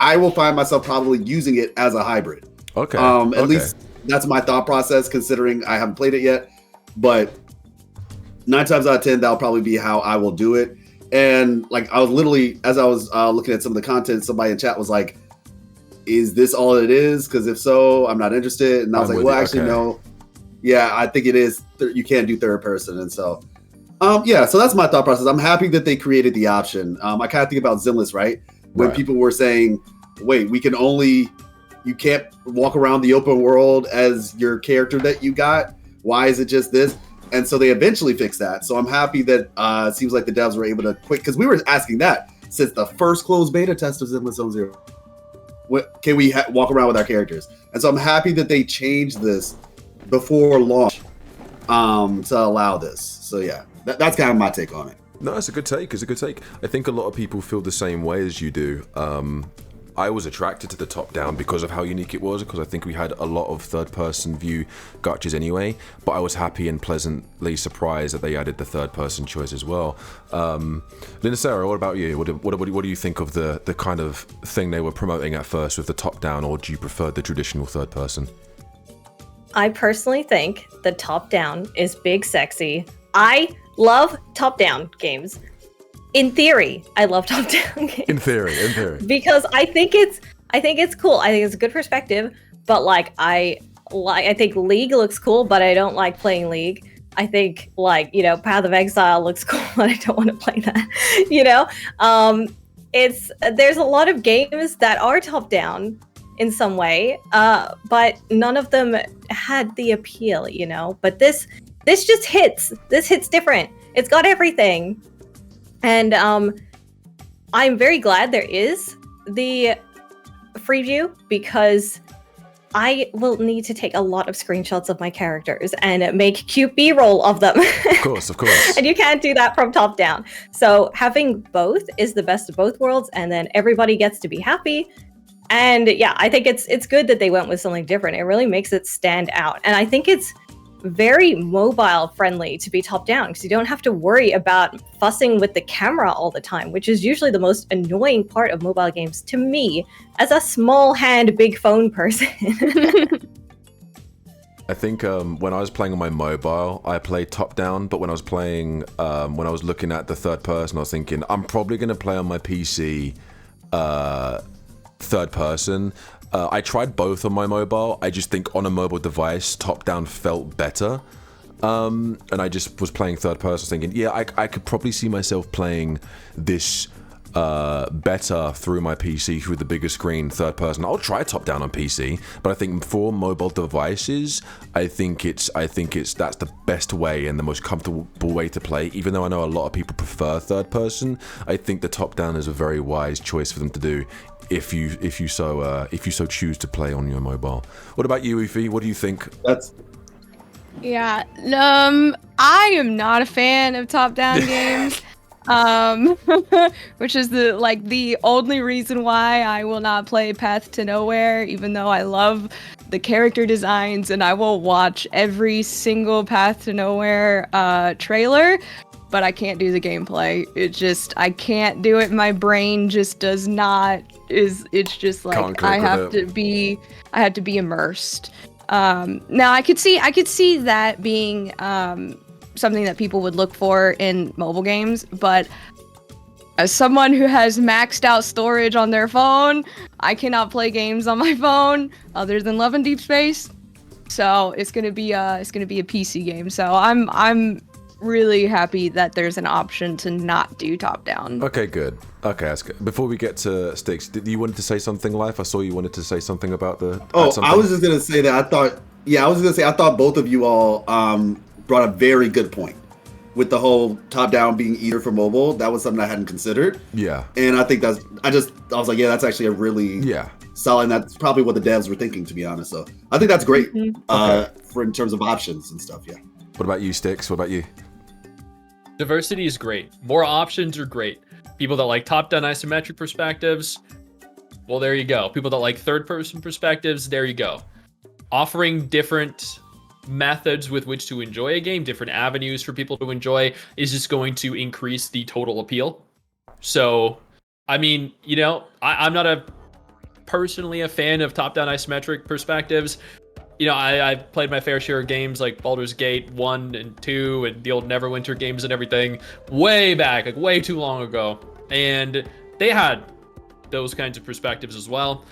I will find myself probably using it as a hybrid. Okay. At least that's my thought process, considering I haven't played it yet. But 9 times out of 10, that'll probably be how I will do it. And like I was literally, as I was looking at some of the content, somebody in chat was like, "Is this all it is? Because if so, I'm not interested." And I was like, "Well, actually, no. Yeah, I think it is. You can't do third person." And so, yeah. So that's my thought process. I'm happy that they created the option. I kind of think about Zenless, right? When people were saying, "Wait, you can't walk around the open world as your character that you got. Why is it just this?" And so they eventually fixed that. So I'm happy that it seems like the devs were able to quit, because we were asking that since the first closed beta test of Zenless Zone Zero. Can we walk around with our characters? And so I'm happy that they changed this before launch to allow this. So yeah, that's kind of my take on it. No, it's a good take. It's a good take. I think a lot of people feel the same way as you do. I was attracted to the top-down because of how unique it was, because I think we had a lot of third-person view gachas anyway, but I was happy and pleasantly surprised that they added the third-person choice as well. Linda, Sarah, what about you? What do you think of the kind of thing they were promoting at first with the top-down, or do you prefer the traditional third-person? I personally think the top-down is big sexy. I love top-down games. In theory, I love top-down games. In theory. Because I think it's cool. I think it's a good perspective. But like I think League looks cool, but I don't like playing League. I think like, you know, Path of Exile looks cool, but I don't want to play that. You know, there's a lot of games that are top-down in some way, but none of them had the appeal, you know. But this just hits. This hits different. It's got everything. And I'm very glad there is the free view, because I will need to take a lot of screenshots of my characters and make cute B-roll of them. Of course. And you can't do that from top down. So having both is the best of both worlds, and then everybody gets to be happy. And yeah, I think it's good that they went with something different. It really makes it stand out. And I think it's very mobile friendly to be top down, because you don't have to worry about fussing with the camera all the time, which is usually the most annoying part of mobile games to me as a small hand big phone person. I think when I was playing on my mobile, I played top down, but when I was playing, when I was looking at the third person, I was thinking I'm probably going to play on my PC third person. I tried both on my mobile. I just think on a mobile device, top-down felt better. And I just was playing third person, thinking, yeah, I could probably see myself playing this better through my PC, through the bigger screen, third person. I'll try top-down on PC, but I think for mobile devices, I think that's the best way and the most comfortable way to play. Even though I know a lot of people prefer third person, I think the top-down is a very wise choice for them to do, if you so choose to play on your mobile. What about you, Ufi? What do you think? Yeah, I am not a fan of top-down games, which is the only reason why I will not play Path to Nowhere, even though I love the character designs and I will watch every single Path to Nowhere trailer. But I can't do the gameplay. I can't do it. My brain just does not. It's just like I have to be immersed. Now I could see that being something that people would look for in mobile games, but as someone who has maxed out storage on their phone, I cannot play games on my phone other than Love and Deep Space. So it's gonna be a PC game. So I'm really happy that there's an option to not do top down. Okay, good. Okay, that's good. Before we get to Sticks, did you wanted to say something, Life? I saw you wanted to say something about the. I was just gonna say that I thought both of you all brought a very good point with the whole top down being easier for mobile. That was something I hadn't considered. Yeah. And I think I was like, yeah, that's actually a really solid. And that's probably what the devs were thinking, to be honest. So I think that's great. Okay. For in terms of options and stuff. Yeah. Okay, What about you, Sticks? What about you? Diversity is great. More options are great. People that like top-down isometric perspectives, well, there you go. People that like third-person perspectives, there you go. Offering different methods with which to enjoy a game, different avenues for people to enjoy, is just going to increase the total appeal. So, I mean, you know, I'm not personally a fan of top-down isometric perspectives. You know, I played my fair share of games like Baldur's Gate 1 and 2 and the old Neverwinter games and everything way back, like way too long ago. And they had those kinds of perspectives as well.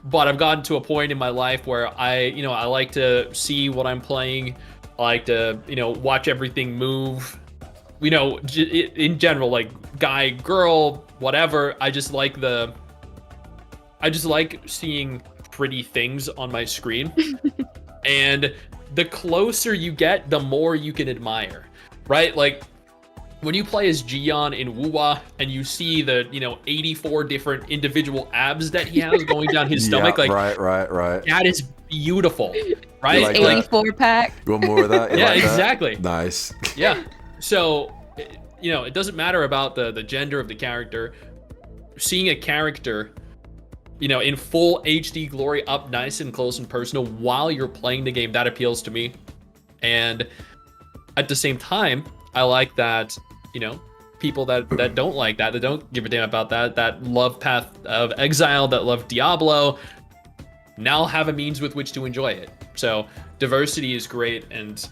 But I've gotten to a point in my life where I like to see what I'm playing. I like to, watch everything move. In general, like guy, girl, whatever. I just like seeing pretty things on my screen. And the closer you get, the more you can admire, right? Like when you play as Jian in Wuwa and you see the 84 different individual abs that he has going down his stomach, right. That is beautiful, right? Like 84 pack. You want more of that? Yeah, exactly. Nice. Yeah. So it doesn't matter about the gender of the character. Seeing a character in full HD glory, up nice and close and personal while you're playing the game, that appeals to me. And at the same time, I like that, people that don't like that don't give a damn about that love Path of Exile, that love Diablo, now have a means with which to enjoy it. So diversity is great, and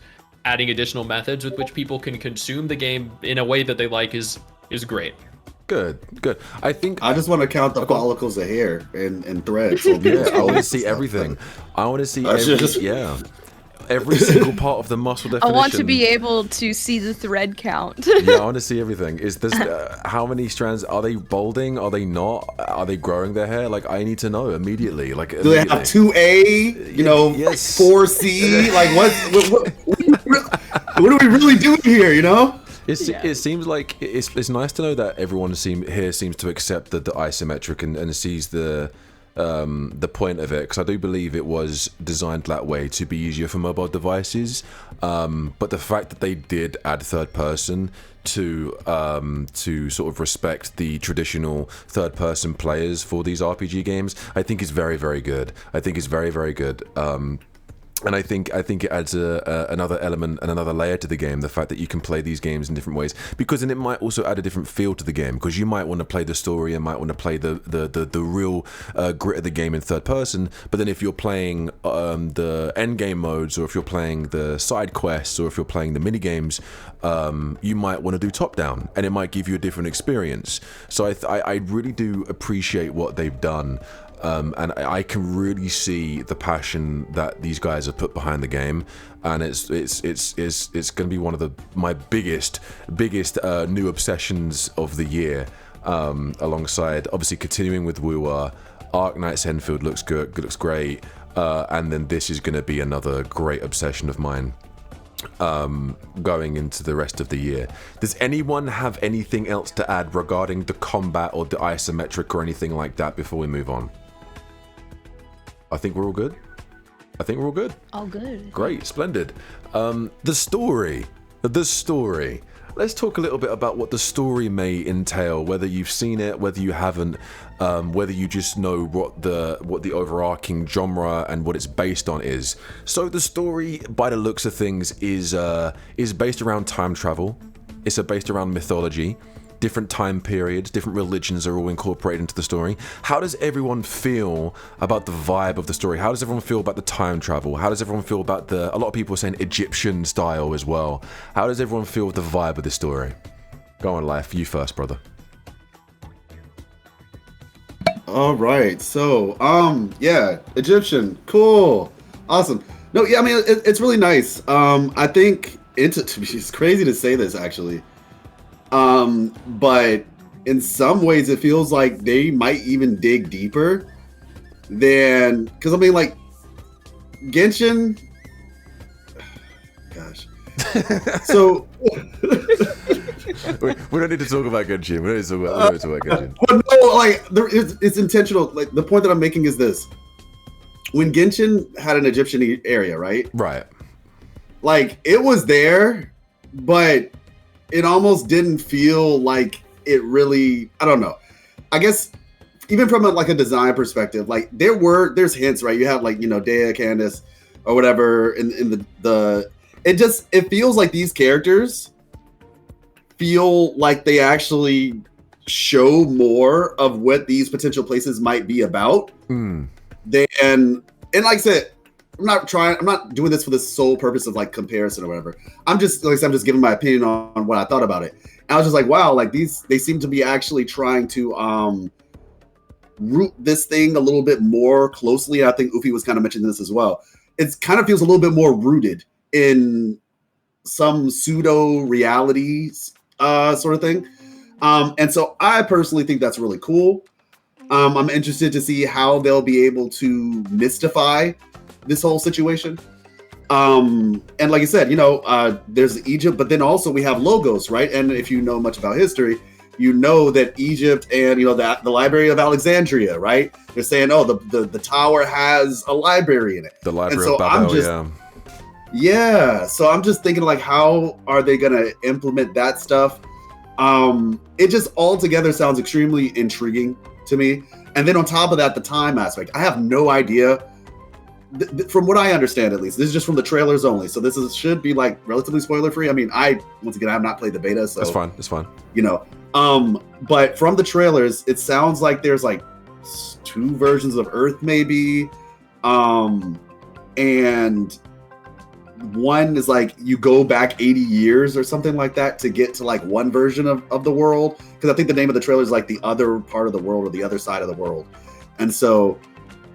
adding additional methods with which people can consume the game in a way that they like is great. Good. I just want to count the follicles of hair and threads. Yeah, I want to see everything. I want to see every single part of the muscle definition. I want to be able to see the thread count. Yeah, I want to see everything. Is this how many strands are they balding? Are they not? Are they growing their hair? Like, I need to know immediately. Like, do they have 2A? Yes. 4C? Like, what are we really doing here? It seems like it's nice to know that everyone seems to accept the isometric and sees the point of it, because I do believe it was designed that way to be easier for mobile devices. But the fact that they did add third person to sort of respect the traditional third person players for these RPG games, I think is very, very good. I think it's very, very good. And I think it adds another element and another layer to the game, the fact that you can play these games in different ways, because then it might also add a different feel to the game, because you might want to play the story and might want to play the real grit of the game in third person, but then if you're playing the end game modes, or if you're playing the side quests, or if you're playing the mini games, you might want to do top down, and it might give you a different experience. So I really do appreciate what they've done. And I can really see the passion that these guys have put behind the game, and it's going to be one of my biggest new obsessions of the year. Alongside obviously continuing with Wuwa, Ark Knights Enfield looks good, looks great, and then this is going to be another great obsession of mine. Going into the rest of the year. Does anyone have anything else to add regarding the combat or the isometric or anything like that before we move on? I think we're all good. All good. Great, splendid. The story. Let's talk a little bit about what the story may entail, whether you've seen it, whether you haven't, whether you just know what the overarching genre and what it's based on is. So the story, by the looks of things, is based around time travel. It's based around mythology. Different time periods, different religions are all incorporated into the story. How does everyone feel about the vibe of the story? How does everyone feel about the time travel? How does everyone feel about a lot of people are saying Egyptian style as well. How does everyone feel with the vibe of the story? Go on, Life, you first, brother. All right, so Egyptian, cool, awesome. No, yeah, I mean it's really nice. I think it's crazy to say this actually. But in some ways it feels like they might even dig deeper than, because I mean, like, Genshin, gosh. So we don't need to talk about Genshin. We don't need to talk about Genshin. But no, like, it's intentional. Like, the point that I'm making is this: when Genshin had an Egyptian area, right? Right. like it was there, but it almost didn't feel like it really. I don't know. I guess even from a design perspective, like there's hints, right? You have like Dea, Candace, or whatever in the. It feels like these characters feel like they actually show more of what these potential places might be about. And like I said, I'm not doing this for the sole purpose of like comparison or whatever. I'm just giving my opinion on what I thought about it. And I was just like, wow, like they seem to be actually trying to root this thing a little bit more closely. I think Ufi was kind of mentioning this as well. It kind of feels a little bit more rooted in some pseudo realities sort of thing. And so I personally think that's really cool. I'm interested to see how they'll be able to mystify this whole situation. And like I said, there's Egypt, but then also we have logos, right? And if you know much about history, you know that Egypt and the Library of Alexandria, right? They're saying, oh, the tower has a library in it. The Library of Babel, yeah. So I'm just thinking, like, how are they gonna implement that stuff? It just altogether sounds extremely intriguing to me. And then on top of that, the time aspect. I have no idea. From what I understand, at least, this is just from the trailers only. So should be like relatively spoiler free. I mean, I have not played the beta, so it's fine. It's fine. But from the trailers, it sounds like there's like 2 versions of Earth, maybe, and one is like you go back 80 years or something like that to get to like one version of the world, because I think the name of the trailer is like the other part of the world or the other side of the world. And so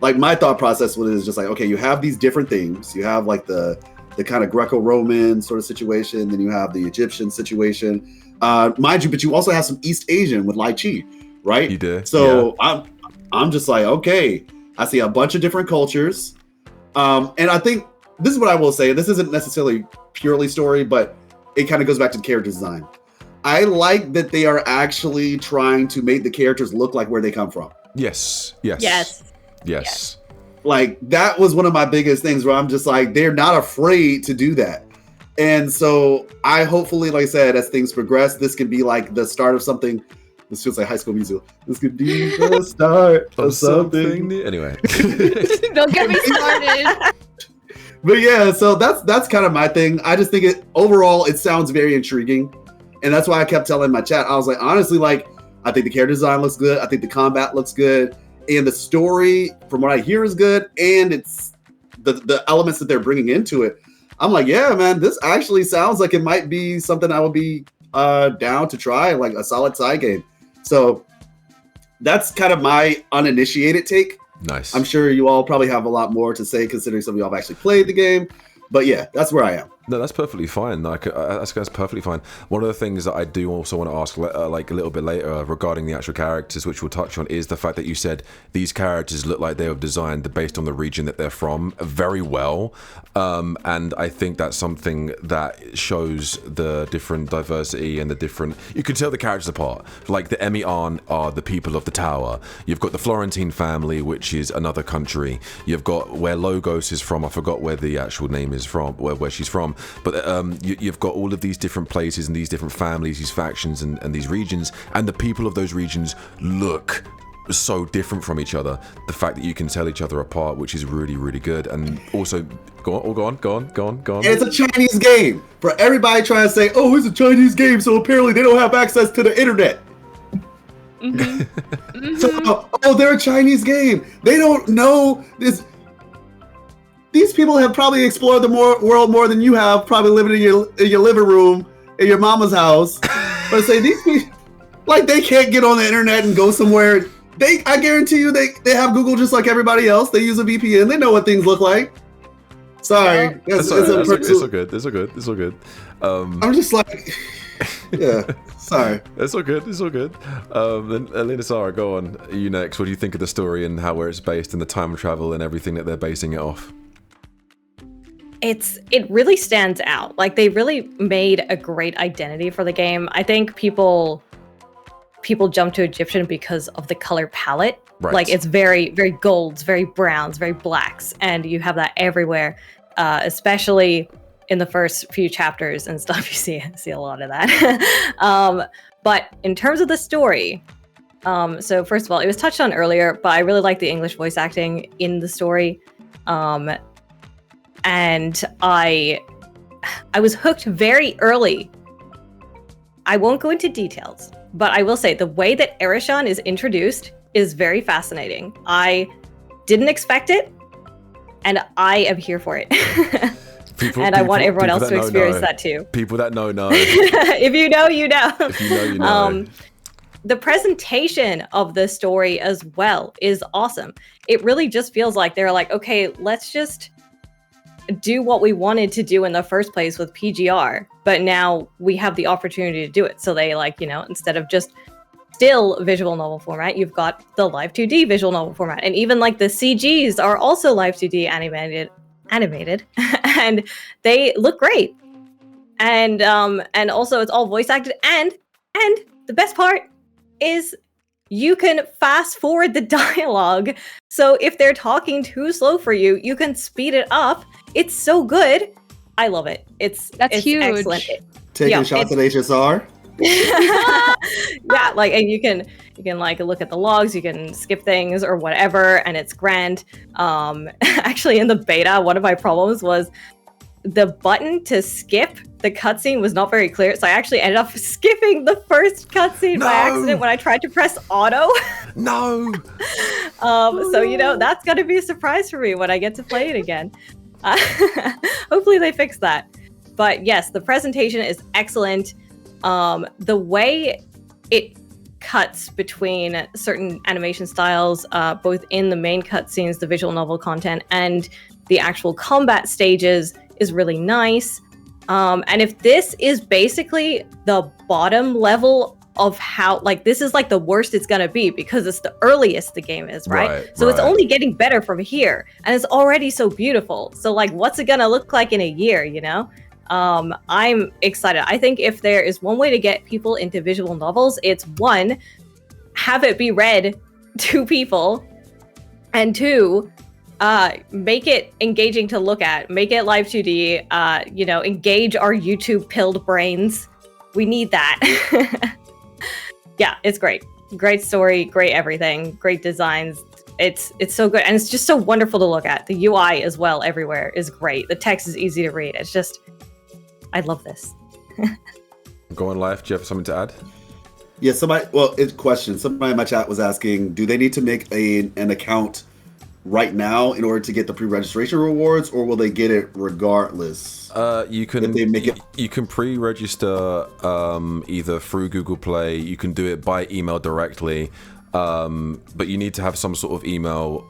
like my thought process with it is just like, okay, you have these different things. You have like the kind of Greco-Roman sort of situation, then you have the Egyptian situation, mind you, but you also have some East Asian with Lai Chi, right? You do. So yeah. I'm just like, okay, I see a bunch of different cultures, and I think this is what I will say. This isn't necessarily purely story, but it kind of goes back to character design. I like that they are actually trying to make the characters look like where they come from. Yes. Like, that was one of my biggest things where I'm just like, they're not afraid to do that. And so I hopefully, like I said, as things progress, this can be like the start of something. This feels like High School Musical. This could be the start of something new. Anyway. Don't get me started. But yeah, so that's kind of my thing. I just think overall it sounds very intriguing. And that's why I kept telling my chat, I was like, honestly, like, I think the character design looks good. I think the combat looks good. And the story, from what I hear, is good. And it's the elements that they're bringing into it. I'm like, yeah, man, this actually sounds like it might be something I would be down to try, like a solid side game. So that's kind of my uninitiated take. Nice. I'm sure you all probably have a lot more to say, considering some of y'all have actually played the game. But yeah, that's where I am. No, that's perfectly fine. Like, that's perfectly fine. One of the things that I do also want to ask, like a little bit later, regarding the actual characters, which we'll touch on, is the fact that you said these characters look like they were designed based on the region that they're from very well. And I think that's something that shows the different diversity and the different. You can tell the characters apart. Like the Emian are the people of the tower. You've got the Florentine family, which is another country. You've got where Logos is from. I forgot where the actual name is from, where she's from. But you've got all of these different places and these different families, these factions and these regions, and the people of those regions look so different from each other. The fact that you can tell each other apart, which is really, really good. And also, go on. And it's a Chinese game. For everybody trying to say, oh, it's a Chinese game, so apparently they don't have access to the internet. So, oh, they're a Chinese game. They don't know this. These people have probably explored the world more than you have, probably living in your living room in your mama's house. But say these people, like, they can't get on the internet and go somewhere. I guarantee you, they have Google just like everybody else. They use a VPN. They know what things look like. Sorry, it's all good. I'm just like, yeah. Sorry. It's all good. Then Alina, Sarah, go on. You next. What do you think of the story and where it's based and the time travel and everything that they're basing it off? It really stands out. Like, they really made a great identity for the game. I think people jump to Egyptian because of the color palette. Right. Like, it's very, very golds, very browns, very blacks, and you have that everywhere. Especially in the first few chapters and stuff, you see a lot of that. But in terms of the story, so first of all, it was touched on earlier, but I really like the English voice acting in the story. And I was hooked very early. I won't go into details, but I will say the way that Erishan is introduced is very fascinating. I didn't expect it, and I am here for it. I want everyone else to experience that too. People that know. If you know, you know. If you know, you know. The presentation of the story as well is awesome. It really just feels like they're like, okay, let's just do what we wanted to do in the first place with PGR, but now we have the opportunity to do it. So they like, instead of just still visual novel format, you've got the live 2D visual novel format. And even like the CGs are also live 2D animated and they look great. And also it's all voice acted and the best part is you can fast forward the dialogue. So if they're talking too slow for you, you can speed it up. It's so good. I love it. It's huge. Excellent. Taking shots at HSR. Yeah, like, and you can like look at the logs, you can skip things or whatever, and it's grand. Actually, in the beta, one of my problems was the button to skip the cutscene was not very clear, so I actually ended up skipping the first cutscene by accident when I tried to press auto. No. So that's gonna be a surprise for me when I get to play it again. Hopefully they fix that. But yes, the presentation is excellent. The way it cuts between certain animation styles, both in the main cutscenes, the visual novel content, and the actual combat stages is really nice. And if this is basically the bottom level of how, like, this is like the worst it's gonna be because it's the earliest the game is, right? So it's only getting better from here, and it's already so beautiful. So like, what's it gonna look like in a year, I'm excited. I think if there is one way to get people into visual novels, it's one, have it be read to people, and two, make it engaging to look at, make it live 2D, engage our YouTube pilled brains. We need that. Yeah, it's great. Great story, great everything, great designs. It's so good, and it's just so wonderful to look at. The UI as well everywhere is great. The text is easy to read. It's just, I love this. Going live, do you have something to add? Yeah, it's a question. Somebody in my chat was asking, do they need to make an account right now in order to get the pre-registration rewards, or will they get it regardless? You can pre-register either through Google Play. You can do it by email directly, but you need to have some sort of email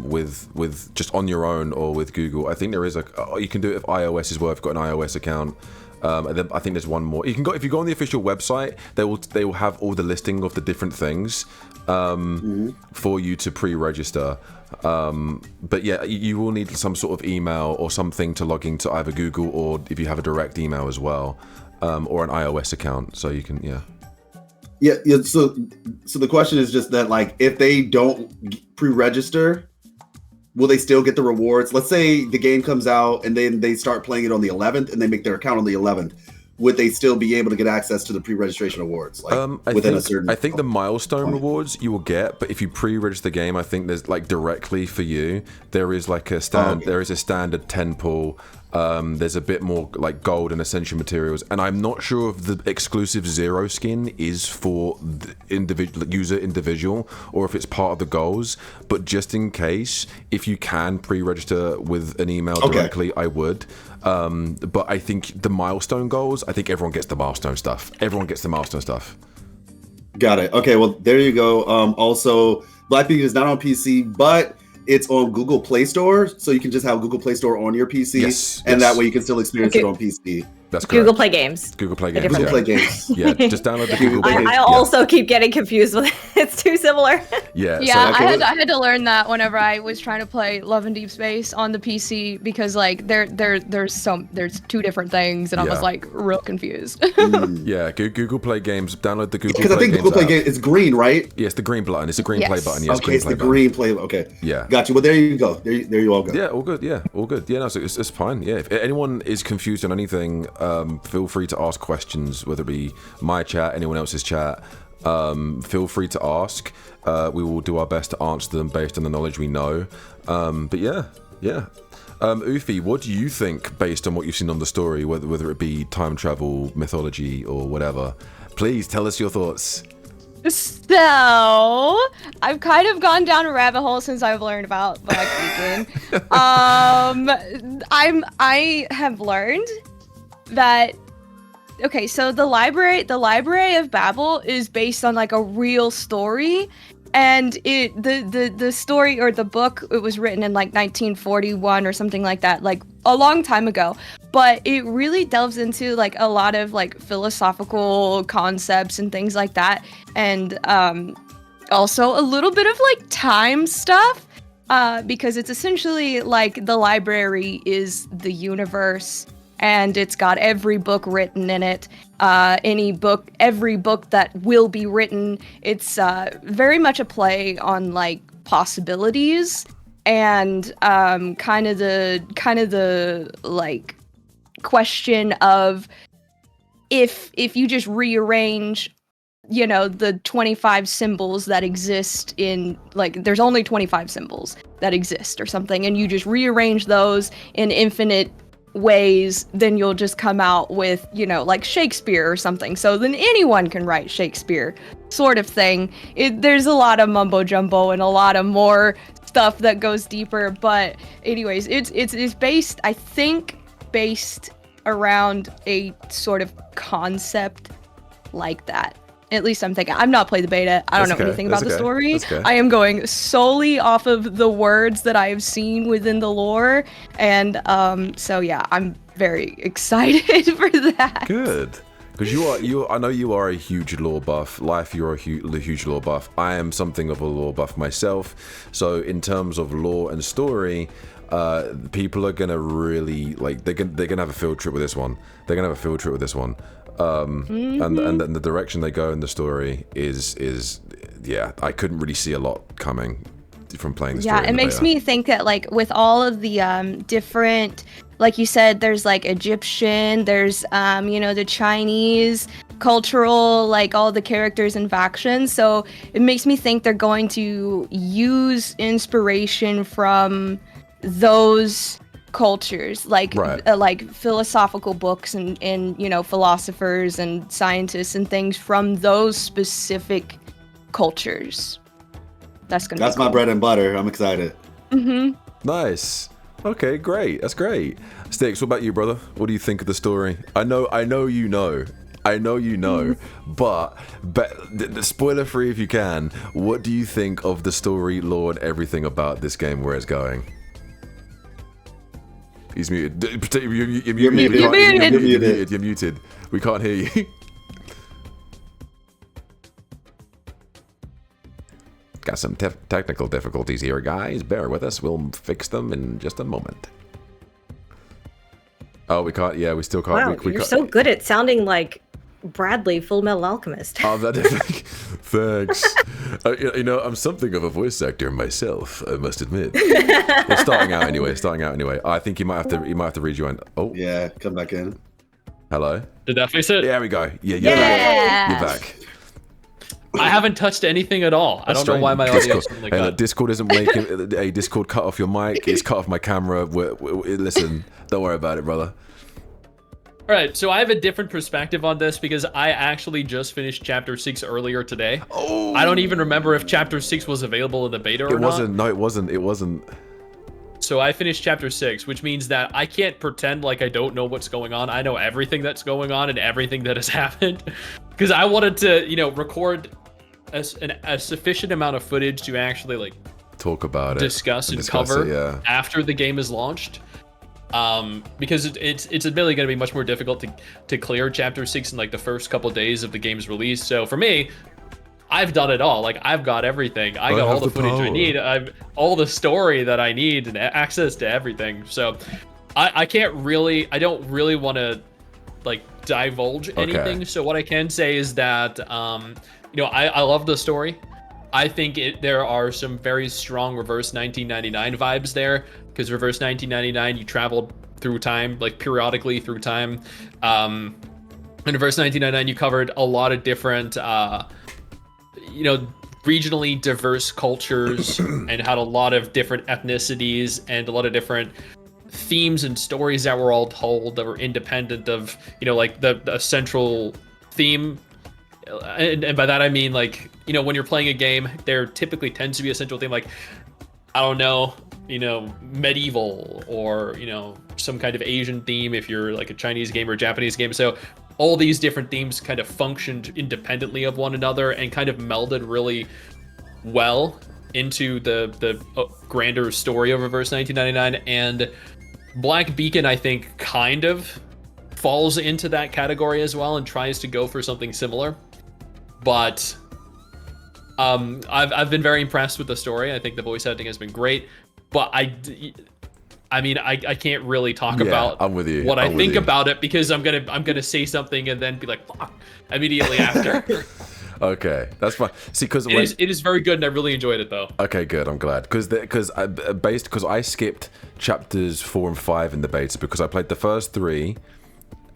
with just on your own or with Google. I think there is you can do it if iOS as well. If you've got an iOS account. And then I think there's one more. You can go if you go on the official website. They will have all the listing of the different things for you to pre-register. But yeah, you will need some sort of email or something to log into either Google or if you have a direct email as well, or an iOS account. So you can Yeah. So the question is just that, like, if they don't pre-register, will they still get the rewards? Let's say the game comes out and then they start playing it on the 11th and they make their account on the 11th. Would they still be able to get access to the pre-registration awards? Like I think the milestone rewards you will get, but if you pre-register the game, I think there's like directly for you, there is like a there is a standard 10 pool. There's a bit more like gold and essential materials, and I'm not sure if the exclusive Zero skin is for the individual or if it's part of the goals. But just in case, if you can pre-register with an email directly, I would. But I think the milestone goals, I think everyone gets the milestone stuff. Got it. Okay, well, there you go. Also, Blackbeak is not on PC, but it's on Google Play Store, so you can just have Google Play Store on your PC, and that way you can still experience it on PC. That's correct. Google Play Games. Google Play The Games. Google different Play Yeah. Games. Yeah, just download the Google Play. I also keep getting confused with it. It's too similar. Yeah. Yeah, So, I had to learn that whenever I was trying to play Love and Deep Space on the PC because like there's two different things and I Yeah. was like real confused. yeah, Google Play Games. Download the Google Play Because I think Games Google Play app. Games is green, right? Yeah, it's the green button. It's a green play Yes. button. Yes, Okay, it's the button. green play. Okay. Yeah. Got you. Well, there you go. There you all go. Yeah, all good. Yeah, all good. Yeah, no, so it's fine. Yeah, if anyone is confused on anything, feel free to ask questions, whether it be my chat, anyone else's chat. Feel free to ask. We will do our best to answer them based on the knowledge we know. But yeah. Ufi, what do you think based on what you've seen on the story, whether it be time travel, mythology, or whatever? Please tell us your thoughts. So, I've kind of gone down a rabbit hole since I've learned about Black Beacon. I have learned that okay, so the library of Babel is based on like a real story, and the story or the book, it was written in like 1941 or something like that, like a long time ago. But it really delves into like a lot of like philosophical concepts and things like that, and also a little bit of like time stuff, because it's essentially like the library is the universe. And it's got every book written in it, every book that will be written. It's very much a play on like possibilities and kind of the like question of if you just rearrange, you know, the 25 symbols that exist in like there's only 25 symbols that exist or something, and you just rearrange those in infinite ways, then you'll just come out with, you know, like Shakespeare or something. So then anyone can write Shakespeare, sort of thing. There's a lot of mumbo jumbo and a lot of more stuff that goes deeper. But anyways, it's based, I think, based around a sort of concept like that. At least I'm thinking. I've not played the beta. I don't know anything about the story. I am going solely off of the words that I have seen within the lore. And so yeah, I'm very excited for that. Good. Because I know you are a huge lore buff. Life, you're a huge lore buff. I am something of a lore buff myself. So in terms of lore and story, people are gonna really like they're gonna have a field trip with this one. And the direction they go in the story is yeah, I couldn't really see a lot coming from playing the story. Yeah, it makes me think that like with all of the different, like you said, there's like Egyptian, there's you know, the Chinese cultural, like all the characters and factions. So it makes me think they're going to use inspiration from those cultures, like like philosophical books and you know, philosophers and scientists and things from those specific cultures. That's my bread and butter. I'm excited. Nice. Okay, great. That's great. Sticks, what about you, brother? What do you think of the story? I know you know. But the spoiler free if you can. What do you think of the story, lore, and everything about this game, where it's going? He's muted. You're muted. You're muted. We can't hear you. Got some technical difficulties here, guys. Bear with us. We'll fix them in just a moment. Oh, we can't. Yeah, we still can't. Wow, we you're can't. so good at sounding like Bradley, Full Metal Alchemist. Oh, thanks. You know, I'm something of a voice actor myself, I must admit. Well, starting out anyway. I think you might have to rejoin. Oh, yeah, come back in. Hello. Did that fix it? Yeah, we go. Yeah, you're back. I haven't touched anything at all. I don't know why my audio is like that. Discord isn't making. Hey, Discord cut off your mic. It's cut off my camera. Listen, don't worry about it, brother. All right, so I have a different perspective on this because I actually just finished Chapter 6 earlier today. Oh. I don't even remember if Chapter 6 was available in the beta or not. No, it wasn't. So I finished Chapter 6, which means that I can't pretend like I don't know what's going on. I know everything that's going on and everything that has happened. Because I wanted to, you know, record a sufficient amount of footage to actually, like, talk about it. Discuss and cover after the game is launched. because it's admittedly going to be much more difficult to clear chapter 6 in like the first couple days of the game's release. So for me, I've done it all. Like, I've got everything. I got all the footage I need. I've all the story that I need and access to everything. So I don't really want to like divulge anything. So what I can say is that I love the story. I think there are some very strong Reverse 1999 vibes there, because Reverse 1999, you traveled through time, like periodically through time. In Reverse 1999, you covered a lot of different regionally diverse cultures and had a lot of different ethnicities and a lot of different themes and stories that were all told that were independent of, like the central theme. And by that I mean, like, when you're playing a game, there typically tends to be a central theme, like, I don't know, medieval, or, some kind of Asian theme if you're like a Chinese game or a Japanese game. So all these different themes kind of functioned independently of one another and kind of melded really well into the grander story of Reverse 1999. And Black Beacon, I think, kind of falls into that category as well and tries to go for something similar. But I've been very impressed with the story. I think the voice acting has been great. But I mean, I can't really talk about I'm with you. what I think about it, because I'm gonna say something and then be like, fuck, immediately after. Okay, that's fine. See, because it is very good, and I really enjoyed it though. Okay, good. I'm glad, because I skipped chapters 4 and 5 in the beta because I played the first 3,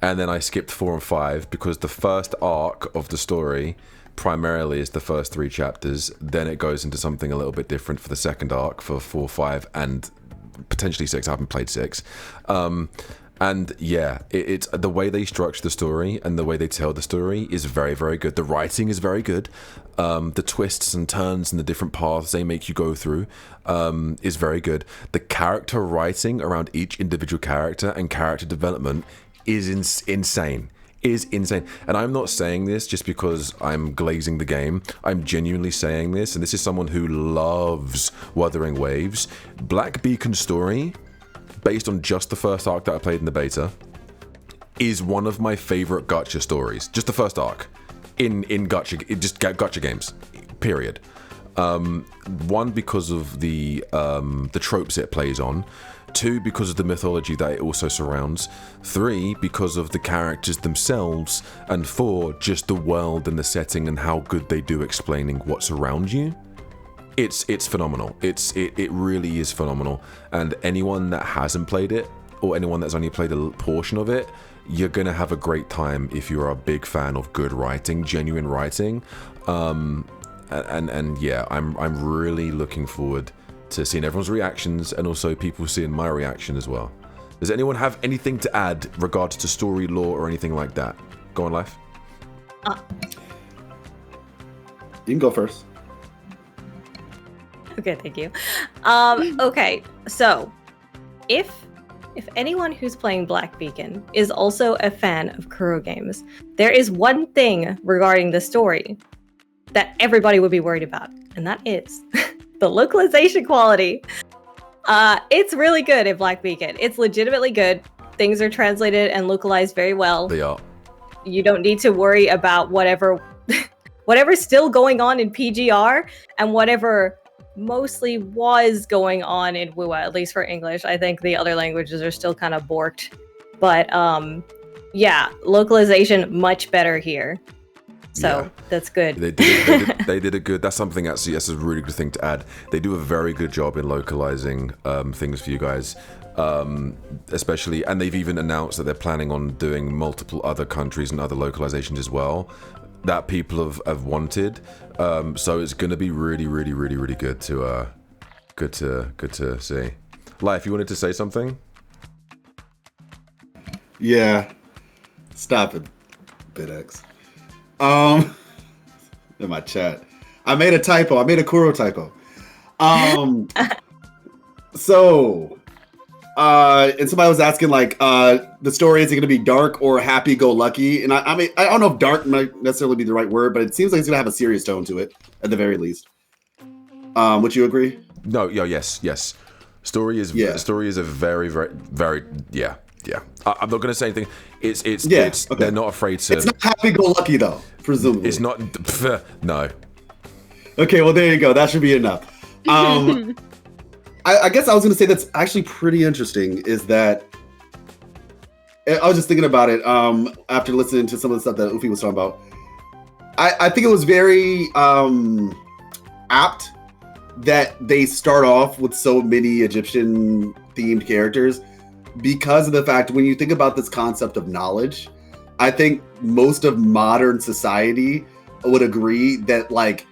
and then I skipped 4 and 5 because the first arc of the story primarily is the first 3 chapters. Then it goes into something a little bit different for the second arc for 4, 5, and potentially 6. I haven't played 6. And yeah, it's the way they structure the story and the way they tell the story is very, very good. The writing is very good. The twists and turns and the different paths they make you go through is very good. The character writing around each individual character and character development is insane. And I'm not saying this just because I'm glazing the game. I'm genuinely saying this, and this is someone who loves Wuthering Waves. Black Beacon's story, based on just the first arc that I played in the beta, is one of my favorite gacha stories. Just the first arc in gacha, just gacha games, period. One, because of the tropes it plays on. 2, because of the mythology that it also surrounds. 3, because of the characters themselves. And 4, just the world and the setting and how good they do explaining what's around you. It's phenomenal. It really is phenomenal. And anyone that hasn't played it, or anyone that's only played a portion of it, you're gonna have a great time if you're a big fan of good writing, genuine writing. And yeah, I'm really looking forward to seeing everyone's reactions and also people seeing my reaction as well. Does anyone have anything to add regards to story, lore, or anything like that? Go on, Life. You can go first. Okay, thank you. Okay, so if anyone who's playing Black Beacon is also a fan of kurogames, there is one thing regarding the story that everybody would be worried about, and that is the localization quality. It's really good in Black Beacon. It's legitimately good. Things are translated and localized very well. They are. You don't need to worry about whatever's still going on in PGR and whatever mostly was going on in WUA, at least for English. I think the other languages are still kind of borked. But yeah, localization much better here. So yeah, that's good. They did a good. That's something actually. That's a really good thing to add. They do a very good job in localizing things for you guys, especially. And they've even announced that they're planning on doing multiple other countries and other localizations as well that people have wanted. So it's going to be really, really, really, really good to see. Life, you wanted to say something? Yeah. Stop it, BitX. In my chat, I made a typo. I made a Kuro typo. So, and somebody was asking like, the story, is it going to be dark or happy-go-lucky? And I mean, I don't know if dark might necessarily be the right word, but it seems like it's going to have a serious tone to it, at the very least. Would you agree? No, yes. Story is a very, very, very yeah. I'm not gonna say anything. It's okay. They're not afraid to. It's not happy-go-lucky though, presumably. It's not. No. Okay, well there you go. That should be enough. I guess I was gonna say that's actually pretty interesting. Is that I was just thinking about it after listening to some of the stuff that Ufi was talking about. I think it was very apt that they start off with so many Egyptian themed characters, because of the fact when you think about this concept of knowledge, I think most of modern society would agree that like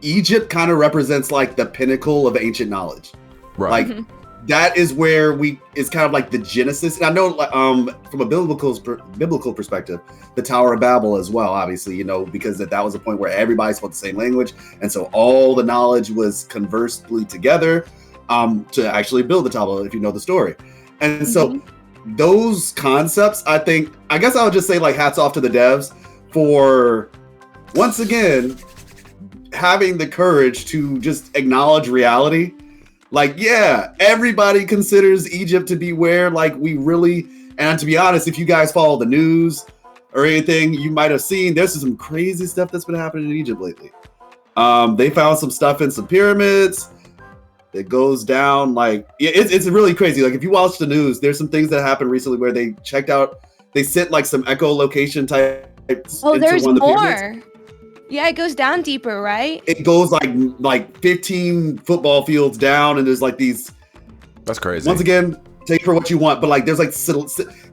Egypt kind of represents like the pinnacle of ancient knowledge. Right. Like that is where it's kind of like the genesis. And I know from a biblical perspective, the Tower of Babel as well, obviously, you know, because that was a point where everybody spoke the same language. And so all the knowledge was conversely together to actually build the Tower, if you know the story. And so those concepts, I guess I would just say like hats off to the devs for once again having the courage to just acknowledge reality. Like, yeah, everybody considers Egypt to be where, like, we really, and to be honest, if you guys follow the news or anything, you might have seen there's some crazy stuff that's been happening in Egypt lately. They found some stuff in some pyramids that goes down, like, it's really crazy. Like, if you watch the news, there's some things that happened recently where they sent, like, some echolocation type. Oh, there's more. Yeah, it goes down deeper, right? It goes like 15 football fields down, and there's like these. That's crazy. Once again, take for what you want, but like there's like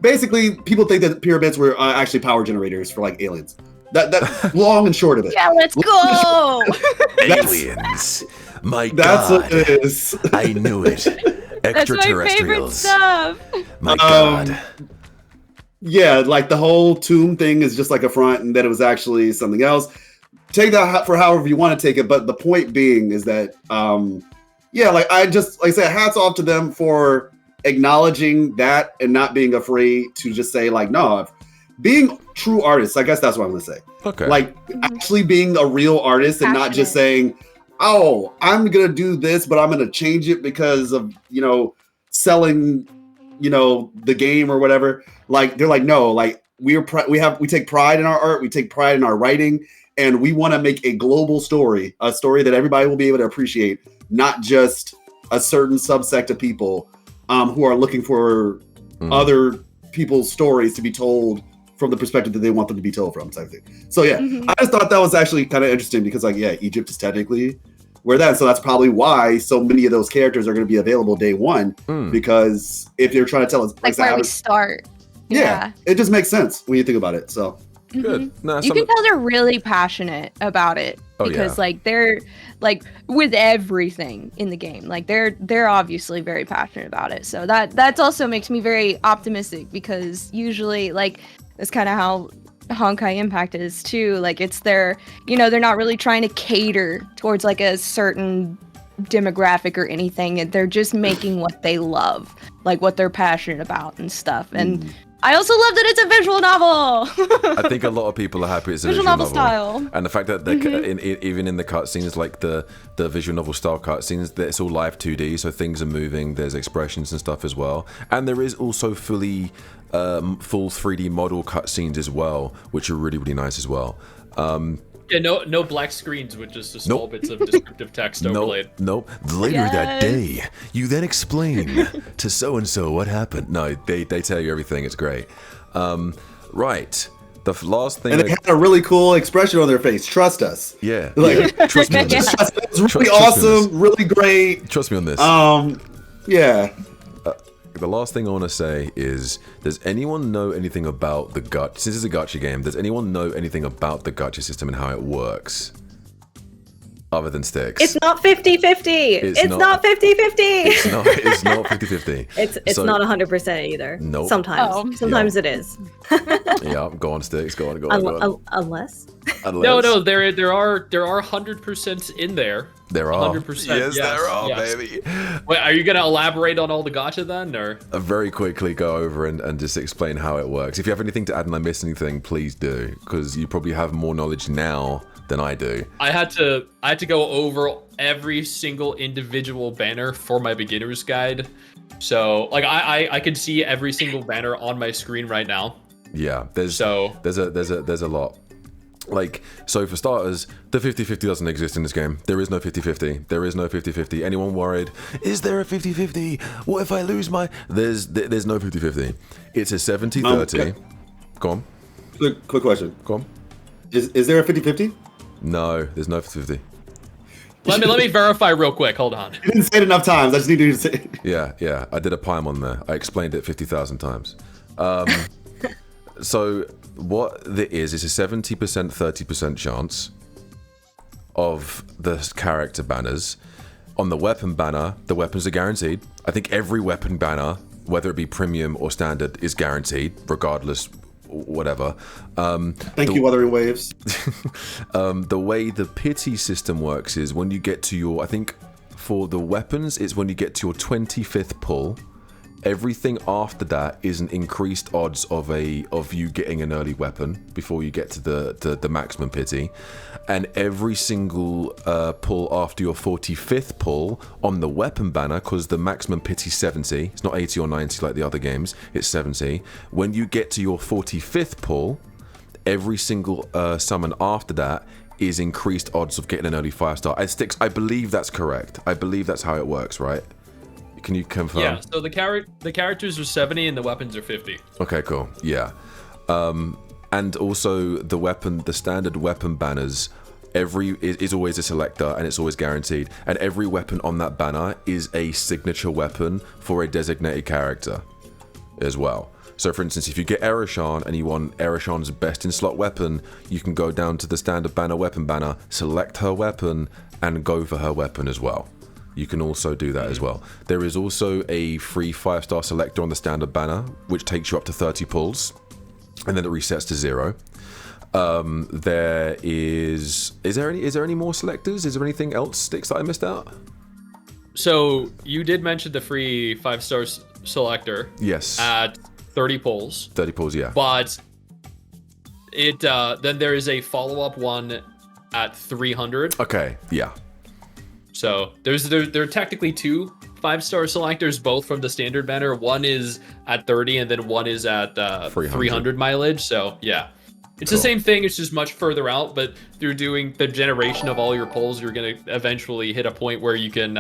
basically people think that pyramids were actually power generators for like aliens. That long and short of it. Yeah, let's go. Aliens. My that's God. What it is. I knew it. Extraterrestrials. That's my favorite stuff. My God. Yeah, like the whole tomb thing is just like a front, and that it was actually something else. Take that for however you want to take it, but the point being is that, like I said, hats off to them for acknowledging that and not being afraid to just say like, no, being true artists. I guess that's what I'm gonna say. Okay. Like actually being a real artist and not just saying, oh, I'm gonna do this, but I'm gonna change it because of selling, the game or whatever. Like they're like, no, like we take pride in our art, we take pride in our writing. And we want to make a global story, a story that everybody will be able to appreciate, not just a certain subsect of people who are looking for other people's stories to be told from the perspective that they want them to be told from, type of thing. So yeah, I just thought that was actually kind of interesting because like, yeah, Egypt is technically where that, so that's probably why so many of those characters are going to be available day one, because if they're trying to tell us like where we start. Yeah, it just makes sense when you think about it. So. Good. No, you can tell they're really passionate about it because like they're like with everything in the game, like they're obviously very passionate about it. So that also makes me very optimistic because usually like that's kind of how Honkai Impact is too. Like it's they're not really trying to cater towards like a certain demographic or anything. They're just making what they love, like what they're passionate about and stuff. And I also love that it's a visual novel. I think a lot of people are happy it's a visual novel style, and the fact that even in the cutscenes, like the visual novel style cutscenes, that it's all live 2D, so things are moving. There's expressions and stuff as well, and there is also full 3D model cutscenes as well, which are really nice as well. Yeah, no black screens with just small bits of descriptive text overlaid. Nope. Later that day, you then explain to so-and-so what happened. No, they tell you everything. It's great. Right. The last thing... And they had a really cool expression on their face. Trust us. Yeah. Like, Trust me on this. It was really awesome, really great. Trust me on this. Yeah. The last thing I want to say is, does anyone know anything about the gacha? Since it's a gacha game, does anyone know anything about the gacha system and how it works? Other than sticks. It's not 50-50. It's not 50-50. It's not 50-50. It's not 100% either. Nope. Sometimes it is. Yeah, go on, sticks. Go on. Unless. No, there are 100% in there. There are. 100%. Yes, there are, baby. Wait, are you gonna elaborate on all the gacha then, or? Very quickly go over and just explain how it works. If you have anything to add and I miss anything, please do, because you probably have more knowledge now than I do. I had to go over every single individual banner for my beginner's guide. So like I could see every single banner on my screen right now. Yeah, there's a lot. Like, so for starters, the 50-50 doesn't exist in this game. There is no 50-50. There is no 50-50. Anyone worried? Is there a 50-50? What if I lose my... There's no 50-50. It's a 70-30. Go on. Quick question. Go on. Is there a 50-50? No, there's no 50-50. Let me verify real quick. Hold on. You didn't say it enough times. I just need you to say it. Yeah. I did a poem on there. I explained it 50,000 times. So what there is a 70%, 30% chance of the character banners. On the weapon banner, the weapons are guaranteed. I think every weapon banner, whether it be premium or standard, is guaranteed, regardless, whatever. Thank you, Wuthering Waves. The way the pity system works is when you get to your, I think for the weapons, it's when you get to your 25th pull. Everything after that is an increased odds of you getting an early weapon before you get to the maximum pity, and every single pull after your 45th pull on the weapon banner, because the maximum pity is 70, it's not 80 or 90 like the other games, it's 70. When you get to your 45th pull, every single summon after that is increased odds of getting an early 5-star. I believe that's correct. I believe that's how it works, right? Can you confirm? Yeah, so the characters are 70 and the weapons are 50. Okay, cool. Yeah. And also the standard weapon banners, is always a selector and it's always guaranteed. And every weapon on that banner is a signature weapon for a designated character as well. So for instance, if you get Eroshan and you want Eroshan's best in slot weapon, you can go down to the standard banner weapon banner, select her weapon, and go for her weapon as well. You can also do that as well. There is also a free 5-star selector on the standard banner, which takes you up to 30 pulls, and then it resets to 0. Is there any more selectors? Is there anything else, Sticks, that I missed out? So you did mention the free 5-star selector. Yes. At 30 pulls. 30 pulls, yeah. But it then there is a follow-up one at 300. Okay, yeah. So there are technically 2 5-star selectors, both from the standard banner. One is at 30 and then one is at 300 mileage. So yeah, it's the same thing. It's just much further out, but through doing the generation of all your pulls, you're going to eventually hit a point where you can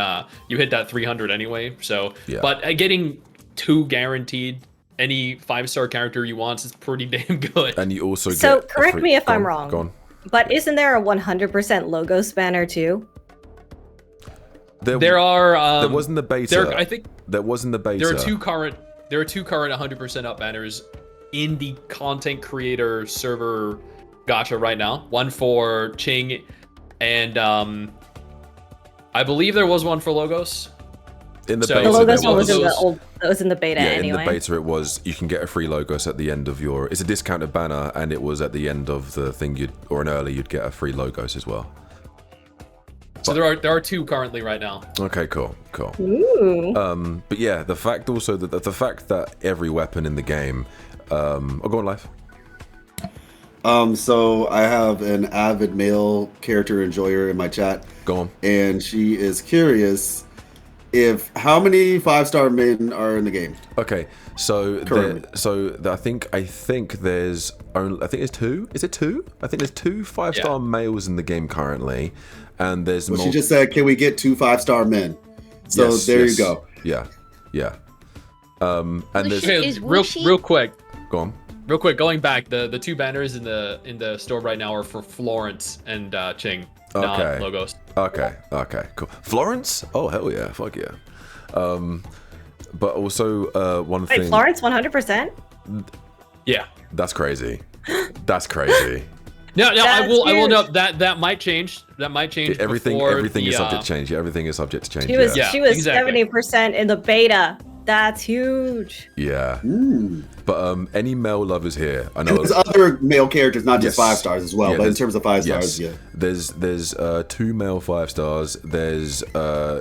you hit that 300 anyway. So yeah. But getting 2 guaranteed any 5-star character you want is pretty damn good. And you also so correct me if I'm wrong. Go on. But isn't there a 100% Logos banner too? There are. There wasn't the beta. I think there wasn't the beta. There are two current 100% up banners in the content creator server gacha right now. One for Ching, and I believe there was one for Logos. In the beta, the Logos one was in the old. It was in the beta anyway. In the beta, it was you can get a free Logos at the end of your. It's a discounted banner, and it was at the end of the thing you'd get a free Logos as well. So there are 2 currently right now. Okay, cool. Ooh. But yeah, the fact also that the fact that every weapon in the game, I'll go on live. So I have an avid male character enjoyer in my chat. Go on. And she is curious how many 5-star men are in the game. Okay, so I think there's only, I think there's 2. Is it 2? I think there's 2 5-star males in the game currently. And there's she just said, can we get 2 5-star men? So yes, you go. Yeah. And there's real quick. Go on. Real quick, going back, the 2 banners in the store right now are for Florence and Ching, not Logos. Okay, cool. Florence? Oh hell yeah, fuck yeah. But also one thing. Wait, Florence 100%? Yeah. That's crazy. That's crazy. No, I will note that might change. That might change. Everything is subject to change. Yeah, everything is subject to change. She was exactly. 70% in the beta. That's huge. Yeah. But any male lovers here? I know there's other male characters, not just Yes. 5 stars as well. Yeah, but in there's- terms of 5 yes. stars, yeah. There's 2 male 5 stars. There's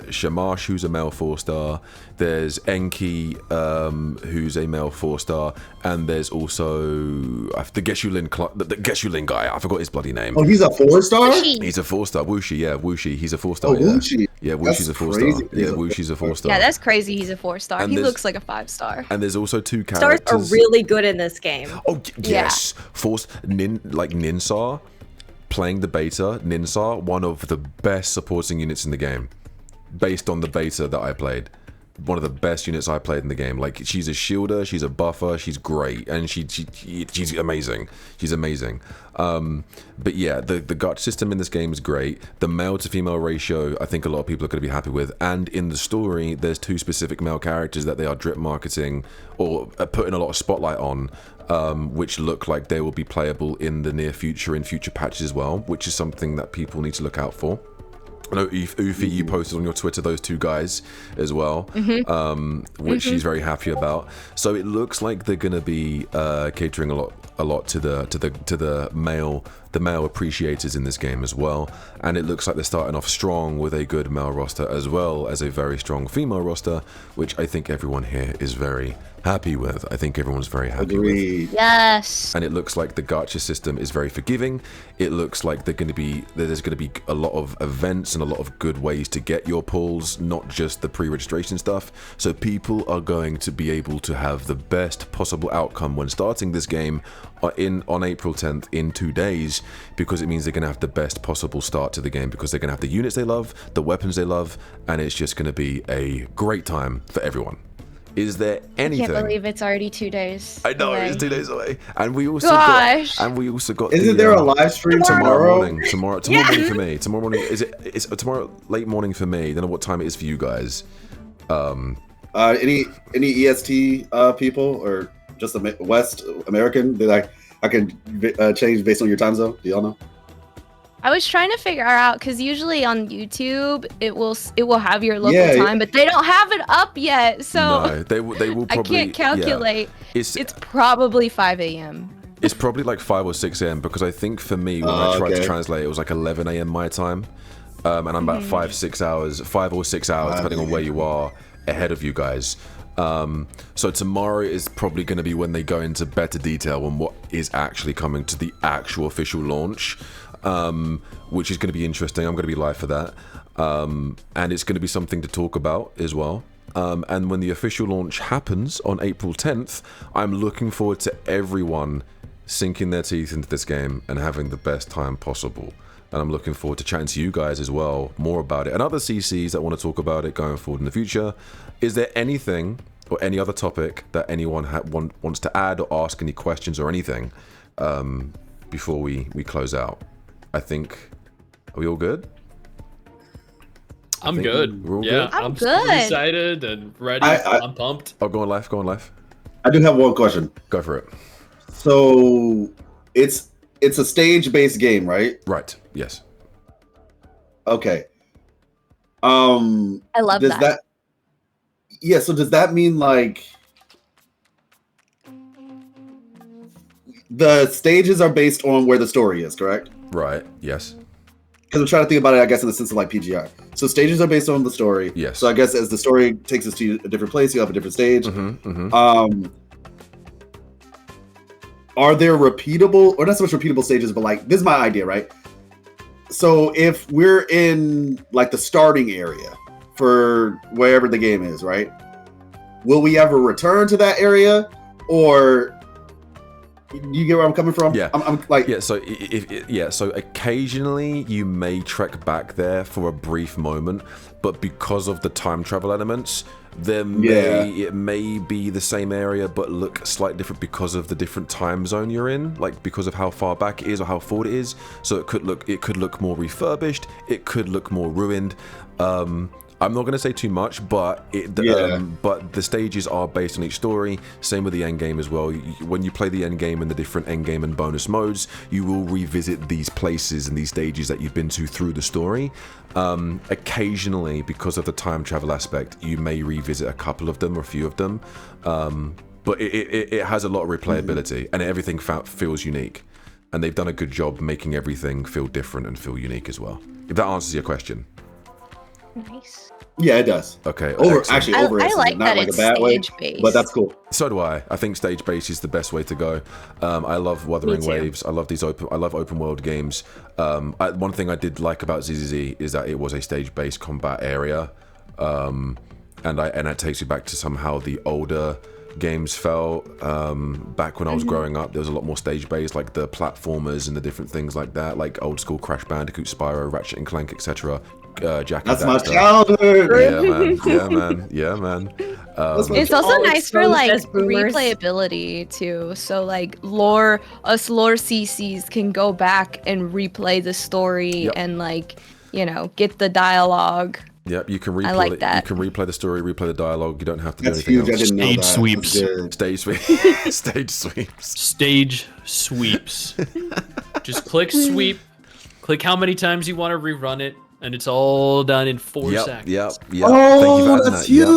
Shamash, who's a male 4 star. There's Enki, who's a male 4 star, and there's also the Geshu-Lin guy. I forgot his bloody name. Oh, he's a 4-star. He's a 4 star. Wuxi, yeah, Wuxi. He's a 4 star. Oh, yeah. Wuxi. Yeah, Wushi's That's a 4 crazy. star. Yeah, Wushi's a 4 star. Yeah, that's crazy. He's a 4-star. And He there's- looks like a 5-star. And there's also 2 Stars characters. are really good in this game. Oh yes, Force Ninsar, playing the beta. Ninsar, one of the best supporting units in the game, based on the beta that I played. One of the best units I played in the game. Like, she's a shielder, she's a buffer, she's great, and she's amazing. She's amazing. But yeah, the gacha system in this game is great. The male to female ratio, I think a lot of people are going to be happy with. And in the story, there's 2 specific male characters that they are drip marketing or putting a lot of spotlight on, which look like they will be playable in the near future, in future patches as well, which is something that people need to look out for. I know Ufi, you posted on your Twitter those 2 guys as well, which she's very happy about. So it looks like they're going to be catering a lot to the male appreciators in this game as well. And it looks like they're starting off strong with a good male roster as well as a very strong female roster, which I think everyone here is very happy with. I think everyone's very happy with. Agreed. Yes. And it looks like the gacha system is very forgiving. It looks like there's going to be a lot of events and a lot of good ways to get your pulls, not just the pre-registration stuff. So people are going to be able to have the best possible outcome when starting this game on April 10th in 2 days, because it means they're going to have the best possible start to the game, because they're going to have the units they love, the weapons they love, and it's just going to be a great time for everyone. Is there anything? Can't believe it's already 2 days. I know away. it's 2 days away, and we also Gosh. got. Isn't there a live stream tomorrow? morning tomorrow morning for me. Tomorrow morning it's tomorrow late morning for me. Don't know what time it is for you guys. Any EST people or just West American that I can change based on your time zone? Do y'all know? I was trying to figure out because usually on YouTube it will have your local Yeah, time, but they don't have it up yet. So No, they will I probably. can't calculate. Yeah. It's probably 5 a.m. It's probably like 5 or 6 a.m. because I think for me when I tried to Okay. translate it was like 11 a.m. my time, and I'm about 5 or 6 hours depending on where you are ahead of you guys. So tomorrow is probably going to be when they go into better detail on what is actually coming to the actual official launch, which is going to be interesting. I'm going to be live for that, and it's going to be something to talk about as well. And when the official launch happens on April 10th, I'm looking forward to everyone sinking their teeth into this game and having the best time possible. And I'm looking forward to chatting to you guys as well, more about it, and other CCs that want to talk about it going forward in the future. Is there anything or any other topic that anyone wants to add or ask any questions or anything before we close out? I think, are we all good? I'm think good. we're all Yeah, good? I'm super good. excited and ready. I'm pumped. Oh, go on live. I do have one question. Go for it. So it's a stage-based game, right? Right, yes. Okay. I love Does that. Yeah, so does that mean like the stages are based on where the story is, correct? Right, yes. Because I'm trying to think about it, I guess, in the sense of like PGI. So stages are based on the story. Yes. So I guess as the story takes us to a different place, you have a different stage. Mm-hmm. Are there repeatable, or not so much repeatable stages, but like, this is my idea, right? So if we're in like the starting area for wherever the game is, right? Will we ever return to that area, or you get where I'm coming from? Yeah. I'm like, Yeah, so so occasionally you may trek back there for a brief moment, but because of the time travel elements, it may be the same area but look slightly different because of the different time zone you're in, like because of how far back it is or how forward it is. So it could look more refurbished, it could look more ruined. I'm not going to say too much, but but the stages are based on each story. Same with the end game as well. When you play the end game and the different end game and bonus modes, you will revisit these places and these stages that you've been to through the story. Occasionally, because of the time travel aspect, you may revisit a couple of them or a few of them. but it has a lot of replayability, and everything feels unique. And they've done a good job making everything feel different and feel unique as well. If that answers your question. Nice. Yeah, it does. Okay. I like like that like it's a bad way, stage-based. but that's cool. So do I. I think stage based is the best way to go. I love Wuthering Me too. Waves. I love open world games. One thing I did like about ZZZ is that it was a stage based combat area, and that takes you back to somehow the older games felt. Back when I was growing up, there was a lot more stage based, like the platformers and the different things like that, like old school Crash Bandicoot, Spyro, Ratchet and Clank, etc. Jack and That's my Daxter. childhood. Yeah, man. It's also all nice for exposed like as boomers. replayability too. So like us lore CCs can go back and replay the story Yep. and like, get the dialogue. Yep, you can replay. I like that. You can replay the story, replay the dialogue. You don't have to That's do anything huge. I else. didn't know Stage that. sweeps. That's good. Stage sweeps. Stage sweeps. Stage sweeps. Just click sweep. Click how many times you want to rerun it, and it's all done in 4 seconds. Yep. Oh, Thank you for adding that's that. Yep.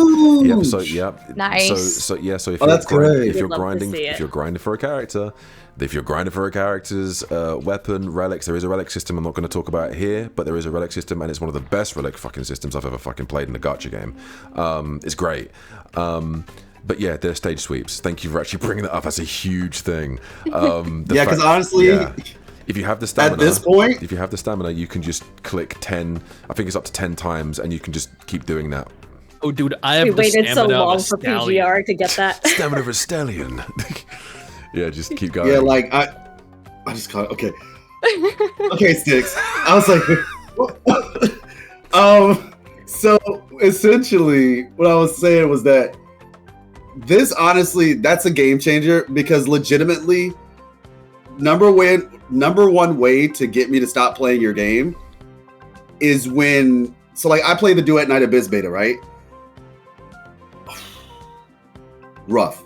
huge. So yep. Nice. So if Oh, that's great. if you're We'd love to see it. if you're grinding for a character, if you're grinding for a character's weapon, relics, there is a relic system. I'm not going to talk about it here, but there is a relic system, and it's one of the best relic fucking systems I've ever fucking played in a gacha game. It's great. But yeah, they're stage sweeps. Thank you for actually bringing that up. That's a huge thing. Yeah, because honestly, if you have the stamina, at this point, if you have the stamina, you can just click 10. I think it's up to 10 times, and you can just keep doing that. Oh, dude, I have We the waited so stamina of a long for stallion. PGR to get that. Stamina of a stallion. Yeah, just keep going. yeah, like I just caught okay. Okay, Sticks. I was like, so essentially, what I was saying was that this honestly, that's a game changer because legitimately, number one way to get me to stop playing your game is when like I play the Duet Night Abyss beta, right? Rough.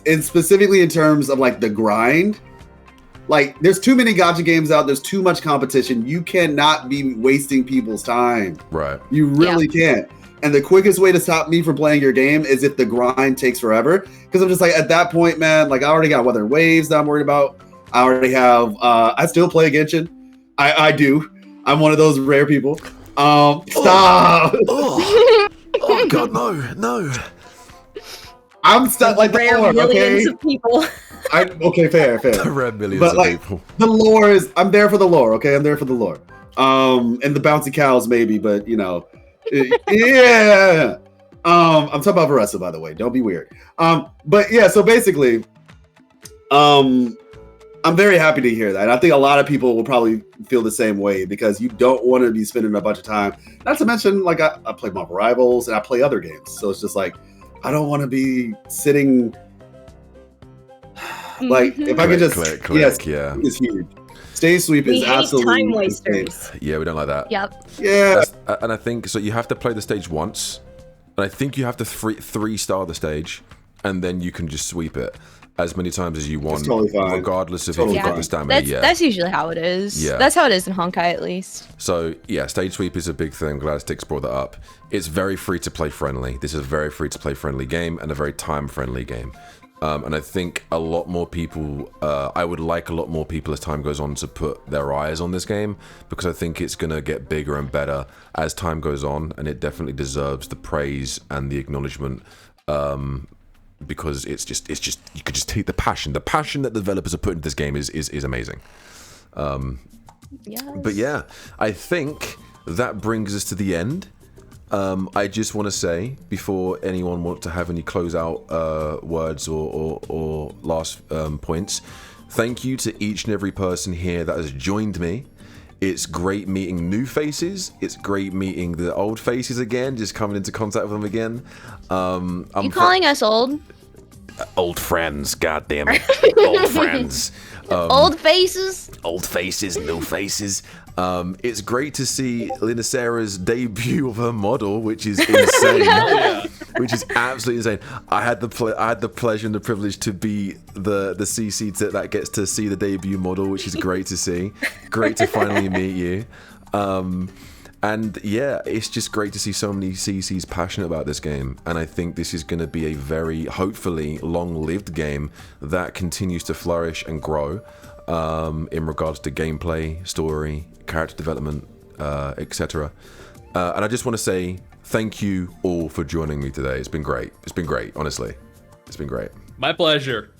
specifically in terms of like the grind. Like there's too many gacha games out, there's too much competition. You cannot be wasting people's time. Right. You really can't. And the quickest way to stop me from playing your game is if the grind takes forever. Because I'm just like, at that point, man, like I already got Wuthering Waves that I'm worried about. I already have, I still play Genshin. I do. I'm one of those rare people. Stop. Oh God, no. I'm stuck like the Rare lore, millions okay? of people. Okay, fair. The red millions But of like, people. the lore is, I'm there for the lore, okay? I'm there for the lore. And the bouncy cows maybe, but yeah. I'm talking about Varessa, by the way. Don't be weird. But yeah, so basically, I'm very happy to hear that. I think a lot of people will probably feel the same way because you don't want to be spending a bunch of time. Not to mention, like I play Marvel Rivals and I play other games, so it's just like I don't want to be sitting. Like if I could just click, yeah. it's huge. Stage sweep We is hate absolutely time insane. wasters. Yeah, we don't like that. Yep. Yeah, And I think so. You have to play the stage once, and I think you have to three-star the stage, and then you can just sweep it as many times as you want, totally fine. regardless of Totally if you've got fine. the stamina. That's usually how it is. Yeah. That's how it is in Honkai at least. So yeah, stage sweep is a big thing. I'm glad Styx brought that up. It's very free to play friendly. This is a very free to play friendly game and a very time friendly game. And I think a lot more people, I would like a lot more people as time goes on to put their eyes on this game because I think it's going to get bigger and better as time goes on, and it definitely deserves the praise and the acknowledgement because it's just you could just take the passion that developers are putting into this game is amazing. Yeah. But yeah, I think that brings us to the end. I just want to say, before anyone wants to have any closeout words or last points, thank you to each and every person here that has joined me. It's great meeting new faces. It's great meeting the old faces again, just coming into contact with them again. You calling us old? Old friends, god damn it. Old friends. Old faces? Old faces, new faces. It's great to see Linda Sarah's debut of her model, which is insane. Which is absolutely insane. I had the pleasure and the privilege to be the CC that gets to see the debut model, which is great to see. Great to finally meet you. And yeah, it's just great to see so many CCs passionate about this game. And I think this is going to be a very, hopefully, long-lived game that continues to flourish and grow in regards to gameplay, story, character development, etc. And I just want to say thank you all for joining me today. It's been great. It's been great, honestly. It's been great. My pleasure.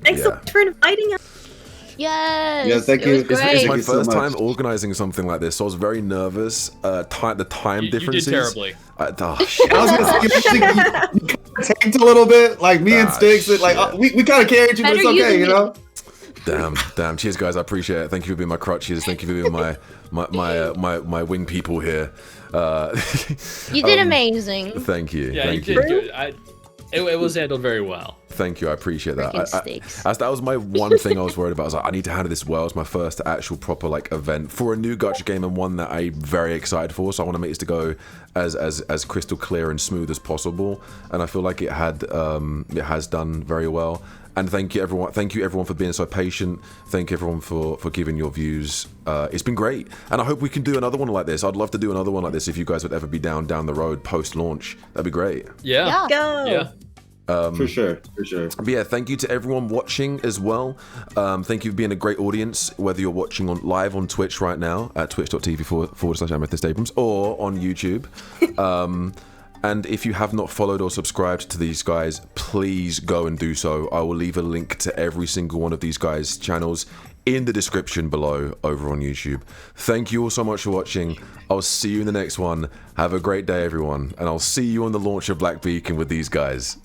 Thanks so much for inviting us. Yes. Yeah, thank you. It was great. It's my Thank you so first much. time organizing something like this, so I was very nervous. The time You did differences. terribly. Shit. I was gonna say, you tanked a little bit, like me and Sticks. Like shit. we kind of carried you, but it's Better you okay, than you me. know. Damn. Cheers, guys. I appreciate it. Thank you for being my crutches. Thank you for being my wing people here. You did amazing. Thank you. Yeah, Thank you you. did good. It was handled very well. Thank you. I appreciate that. Freaking Sticks. That was my one thing I was worried about. I was like, I need to handle this well. It's my first actual proper event for a new Gacha game and one that I'm very excited for. So I want to make this to go as crystal clear and smooth as possible. And I feel like it has done very well. And thank you everyone. Thank you everyone for being so patient. Thank you everyone for giving your views. It's been great, and I hope we can do another one like this. I'd love to do another one like this if you guys would ever be down the road post launch. That'd be great. Yeah. Go. Yeah. For sure. But yeah, thank you to everyone watching as well. Thank you for being a great audience, whether you're watching live on Twitch right now at twitch.tv/AmethystAbrams or on YouTube. And if you have not followed or subscribed to these guys, please go and do so. I will leave a link to every single one of these guys' channels in the description below over on YouTube. Thank you all so much for watching. I'll see you in the next one. Have a great day, everyone. And I'll see you on the launch of Black Beacon with these guys.